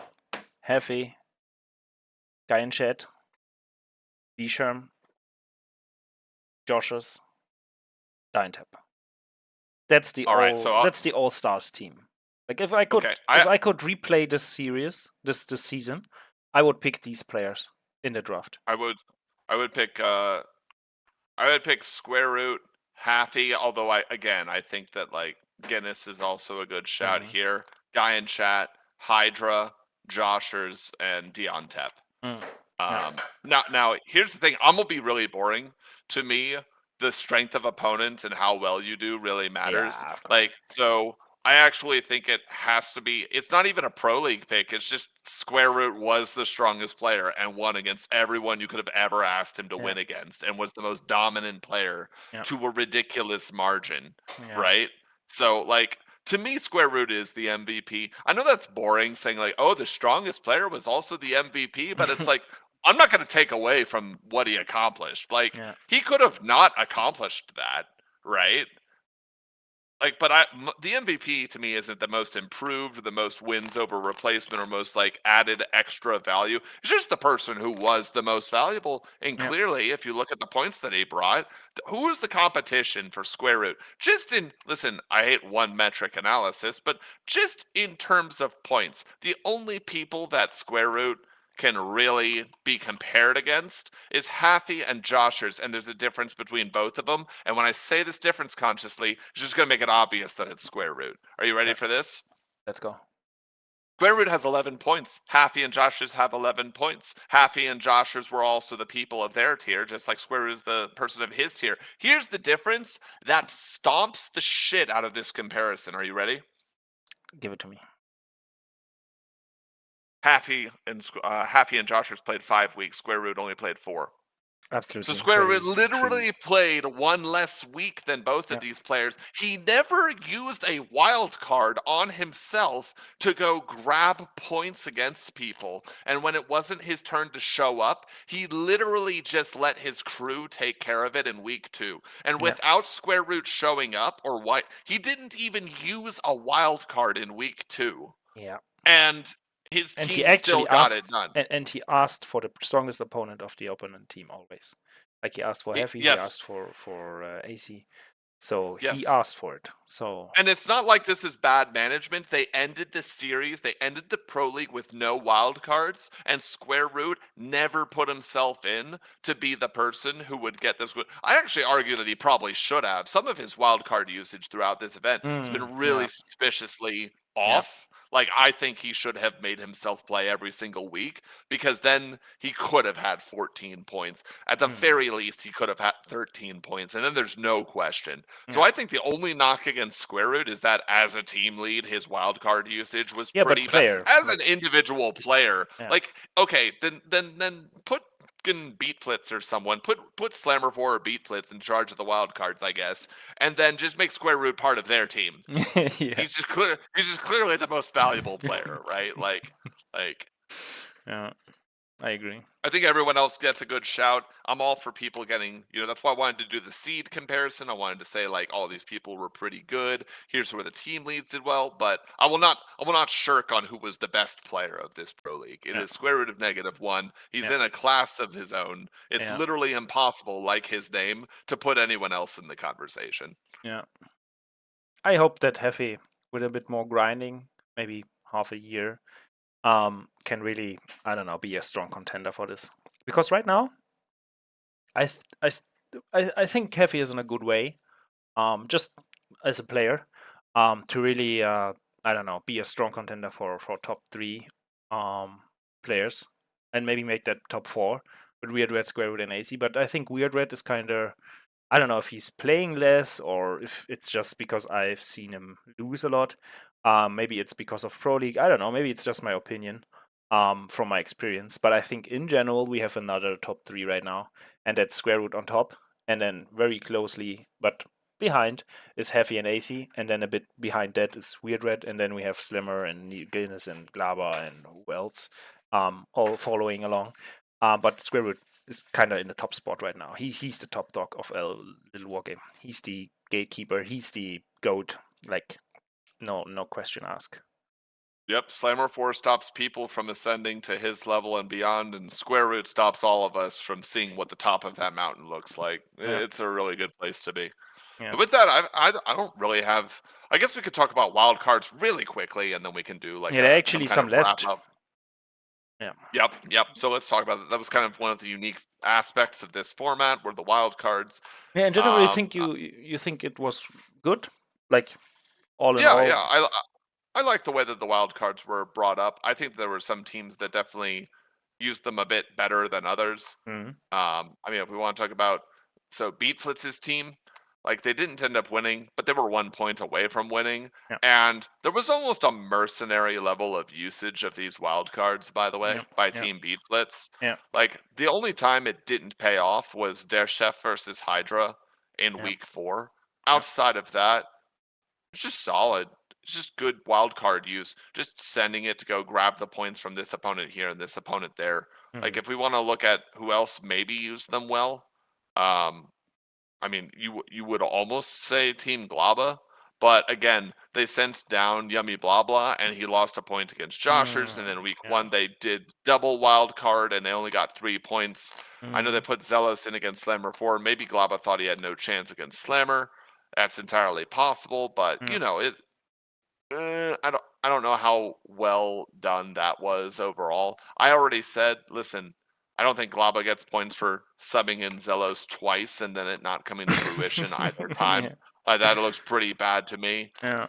B: Heavy, Guy in Chat, B-Sherm, Josh's, Diontep. That's the all stars team. Like if I could,
C: Okay,
B: if I could replay this series, this season, I would pick these players in the draft.
C: I would I would pick I would pick Square Root, Happy, although I think that like Guinness is also a good shout
B: Mm.
C: here. Guy in chat, Hydra, Joshers, and Dion Tep.
B: Mm. Yeah.
C: Now here's the thing. I'm gonna be really boring. To me, the strength of opponent and how well you do really matters.
B: Yeah, of course.
C: Like, so I actually think it has to be. It's not even a pro league pick. It's just Square Root was the strongest player and won against everyone you could have ever asked him to
B: Yeah.
C: win against, and was the most dominant player
B: Yeah.
C: to a ridiculous margin.
B: Yeah.
C: Right. So like, to me, Square Root is the MVP. I know that's boring saying like, oh, the strongest player was also the MVP, but it's like, I'm not going to take away from what he accomplished. Like,
B: Yeah.
C: he could have not accomplished that, right? Like, but the MVP to me isn't the most improved, the most wins over replacement, or most like added extra value. It's just the person who was the most valuable. And
B: Yeah.
C: clearly, if you look at the points that he brought, who was the competition for Square Root? Just in, listen, I hate one metric analysis, but just in terms of points, the only people that Square Root can really be compared against is Haffy and Joshers, and there's a difference between both of them. And when I say this difference consciously, it's just going to make it obvious that it's Square Root. Are you ready
B: Yeah.
C: for this?
B: Let's go.
C: Square Root has 11 points. Haffy and Joshers have 11 points. Haffy and Joshers were also the people of their tier, just like Square Root is the person of his tier. Here's the difference that stomps the shit out of this comparison. Are you ready?
B: Give it to me.
C: Haffy and Joshers played 5 weeks. Square Root only played 4. So
B: Absolutely.
C: Square
B: Crazy.
C: literally played one less week than both of
B: Yeah.
C: these players. He never used a wild card on himself to go grab points against people. And when it wasn't his turn to show up, he literally just let his crew take care of it in week 2. And
B: Yeah.
C: without Square Root showing up, he didn't even use a wild card in week 2.
B: Yeah.
C: And his
B: And he
C: team still
B: actually
C: got it
B: asked,
C: done.
B: and he asked for the strongest opponent of the opponent team always. Like he asked for Heavy, he
C: Yes.
B: asked for AC. So he
C: Yes.
B: asked for it. So
C: And it's not like this is bad management. They ended this series, they ended the Pro League with no wild cards, and Square Root never put himself in to be the person who would get this. I actually argue that he probably should have. Some of his wild card usage throughout this event has been really
B: yeah,
C: suspiciously
B: yeah,
C: off. Like, I think he should have made himself play every single week, because then he could have had 14 points. At the very least, he could have had 13 points, and then there's no question. So
B: yeah,
C: I think the only knock against Square Root is that as a team lead, his wild card usage was
B: yeah. But
C: pretty bad.
B: player,
C: As an
B: like,
C: individual player,
B: yeah,
C: like, okay, then put Beat Flitz or someone, put Slammer 4 or Beat Flitz in charge of the wild cards, I guess, and then just make Square Root part of their team.
B: yeah,
C: He's just clearly the most valuable player, right? Like
B: yeah. I agree.
C: I think everyone else gets a good shout. I'm all for people getting, that's why I wanted to do the seed comparison. I wanted to say like all these people were pretty good. Here's where the team leads did well, but I will not shirk on who was the best player of this pro league. It
B: Yeah,
C: is Square Root of -1. He's
B: yeah,
C: in a class of his own. It's
B: yeah,
C: literally impossible, like his name, to put anyone else in the conversation.
B: yeah. I hope that Heavy, with a bit more grinding, maybe half a year, can really, I don't know, be a strong contender for this. Because right now, I think Heavy is in a good way. Just as a player, to really, I don't know, be a strong contender for top 3 players, and maybe make that top 4 with Weird Red, Square Root, and AC. But I think Weird Red is kind of, I don't know if he's playing less or if it's just because I've seen him lose a lot. Maybe it's because of Pro League. I don't know. Maybe it's just my opinion from my experience. But I think in general, we have another top 3 right now, and that's Square Root on top. And then very closely, but behind, is Heavy and AC. And then a bit behind that is Weird Red. And then we have Slimmer and Guinness and Glaba and who else, all following along. But Square Root is kind of in the top spot right now. He's the top dog of a little war game. He's the gatekeeper. He's the goat. Like, no question asked.
C: Yep, Slammer 4 stops people from ascending to his level and beyond, and Square Root stops all of us from seeing what the top of that mountain looks like.
B: Yeah.
C: It's a really good place to be.
B: Yeah.
C: But with that, I don't really have. I guess we could talk about wild cards really quickly, and then we can do like
B: Yeah, there are
C: some
B: actually
C: kind
B: some
C: of wrap
B: left.
C: up.
B: Yeah.
C: Yep. So let's talk about it. That was kind of one of the unique aspects of this format, were the wild cards.
B: Yeah, in general, you think you think it was good, like all in
C: Yeah,
B: all.
C: yeah. I like the way that the wild cards were brought up. I think there were some teams that definitely used them a bit better than others.
B: Mhm.
C: I mean, if we want to talk about Beat Flitz's team, like they didn't end up winning, but they were 1 point away from winning.
B: Yeah.
C: And there was almost a mercenary level of usage of these wild cards, by the way,
B: Yeah.
C: by
B: Yeah.
C: Team Beat Flitz.
B: Yeah.
C: Like the only time it didn't pay off was Der Chef versus Hydra in
B: Yeah.
C: week 4.
B: Yeah.
C: Outside of that, it's just solid. It's just good wild card use. Just sending it to go grab the points from this opponent here and this opponent there. Like
B: Mhm.
C: if we want to look at who else maybe used them well, I mean you would almost say Team Glaba, but again they sent down Yummy Blah Blah and he lost a point against Joshers, and then week
B: Yeah.
C: 1 they did double wild card and they only got 3 points. I know they
B: Mhm.
C: put Zealous in against Slammer 4. Maybe Glaba thought he had no chance against Slammer. That's entirely possible, but
B: Yeah.
C: you know it. I don't know how well done that was overall. I already said, listen, I don't think Glaba gets points for subbing in Zelos twice and then it not coming to fruition either time.
B: Yeah.
C: That looks pretty bad to me.
B: Yeah.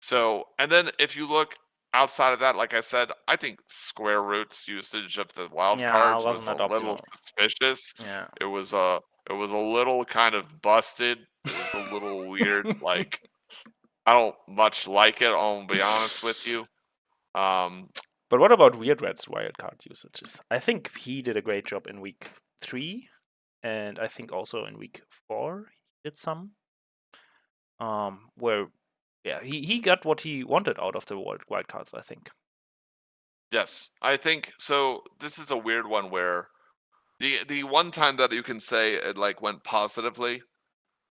C: So, and then if you look outside of that, like I said, I think Square Root's usage of the wild
B: Yeah,
C: cards was
B: wasn't
C: a
B: that
C: little
B: optimal.
C: suspicious.
B: Yeah.
C: It was a little kind of busted. It was a little weird. Like I don't much like it. I'll be honest with you.
B: But what about Weird Red's wildcard usages? I think he did a great job in week 3, and I think also in week 4 he did some. Where, yeah, he got what he wanted out of the wildcards, I think.
C: Yes, I think so. This is a weird one where the one time that you can say it like went positively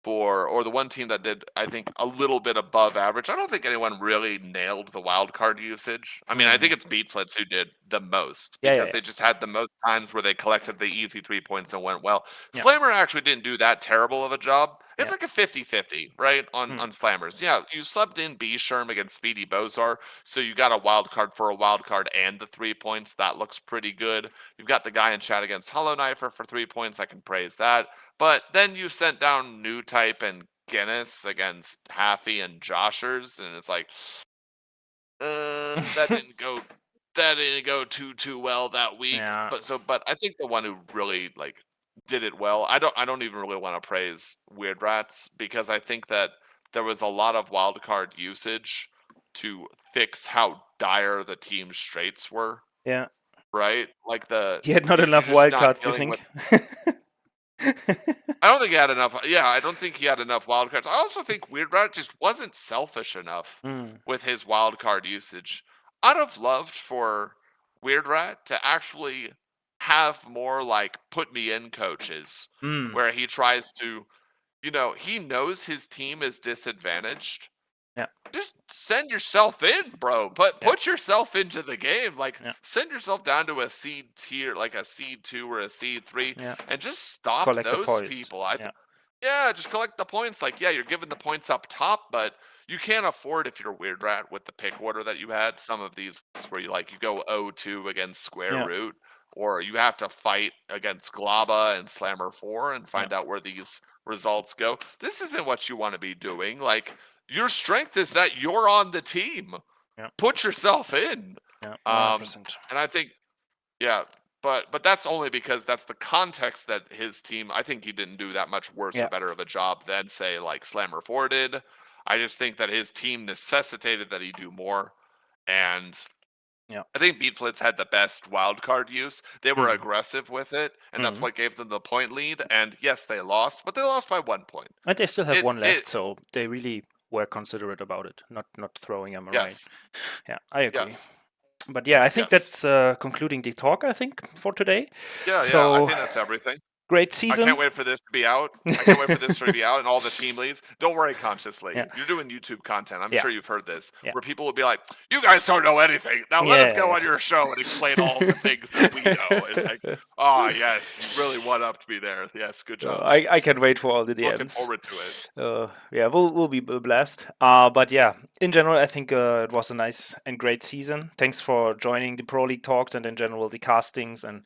C: or the one team that did, I think, a little bit above average. I don't think anyone really nailed the wild card usage. I mean, I think it's Beatflits who did the most
B: Yeah, yeah,
C: because
B: yeah.
C: they just had the most times where they collected the easy 3 points and went well.
B: Yeah.
C: Slammer actually didn't do that terrible of a job. It's
B: Yeah.
C: like a 50-50, right? On Slammers. Yeah, you subbed in B Sherm against Speedy Bozar, so you got a wild card for a wild card and the 3 points. That looks pretty good. You've got the guy in chat against Hollow Knifer for 3 points. I can praise that. But then you sent down New Type and Guinness against Haffy and Joshers, and it's like, that didn't go. That didn't go too well that week.
B: Yeah.
C: But I think the one who really like did it well. I don't even really want to praise Weird Rats because I think that there was a lot of wildcard usage to fix how dire the team straights were.
B: Yeah.
C: Right, like
B: He had not
C: you're
B: enough
C: just not
B: wildcards, you
C: dealing
B: think?
C: with. I don't think he had enough. Yeah, I don't think he had enough wild cards. I also think Weird Rat just wasn't selfish enough with his wild card usage. I'd have loved for Weird Rat to actually have more like put me in coaches where he tries to, he knows his team is disadvantaged.
B: Yeah.
C: Just send yourself in, bro. But
B: Yeah.
C: put yourself into the game. Like
B: Yeah.
C: send yourself down to a seed tier, like a seed 2 or a seed 3,
B: Yeah.
C: and just stop
B: Collect the
C: those
B: points.
C: people.
B: Yeah.
C: Yeah, just collect the points. Like, yeah, you're giving the points up top, but you can't afford, if you're Weird Rat with the pick order that you had, some of these where you go 0-2 against Square
B: Yeah.
C: Root, or you have to fight against Glaba and Slammer 4 and find out where these results go. This isn't what you want to be doing. Like, your strength is that you're on the team.
B: Yeah.
C: Put yourself in.
B: Yeah. 100%.
C: And I think, yeah, but that's only because that's the context that his team. I think he didn't do that much worse or better of a job than say like Slammer 4 did. I just think that his team necessitated that he do more, and I think Beatflits had the best wild card use. They were aggressive with it, and that's what gave them the point lead. And yes, they lost, but they lost by 1 point.
B: And they still have one left, so they really were considerate about it, not throwing them away.
C: Yes.
B: Yeah, I agree.
C: Yes.
B: But yeah, I think that's concluding the talk, I think, for today.
C: Yeah,
B: so,
C: I think that's everything.
B: great
C: I
B: season.
C: can't wait for this to be out. I can't wait for this to be out and all the team leads. Don't worry, Consciously.
B: Yeah.
C: You're doing YouTube content. I'm
B: Yeah.
C: sure you've heard this,
B: Yeah.
C: where people will be like, "You guys don't know anything. Now let us go
B: Yeah.
C: on your show and explain all the things that we know." It's like, oh yes, you really one-upped me there. Yes, good job.
B: I can't wait for all the
C: Looking
B: DMs.
C: forward to it.
B: Yeah, we'll be blessed. But yeah, in general, I think it was a nice and great season. Thanks for joining the Pro League talks and in general the castings, and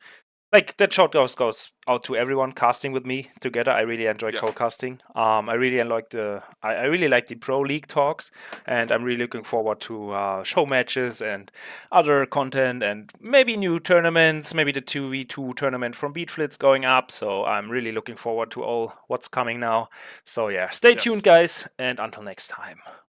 B: like that shout goes out to everyone casting with me together. I really enjoy
C: Yes.
B: co-casting. I really like I really like the Pro League talks, and I'm really looking forward to show matches and other content and maybe new tournaments, maybe the 2v2 tournament from Beatflits going up. So I'm really looking forward to all what's coming now. So yeah, stay
C: Yes.
B: tuned, guys, and until next time.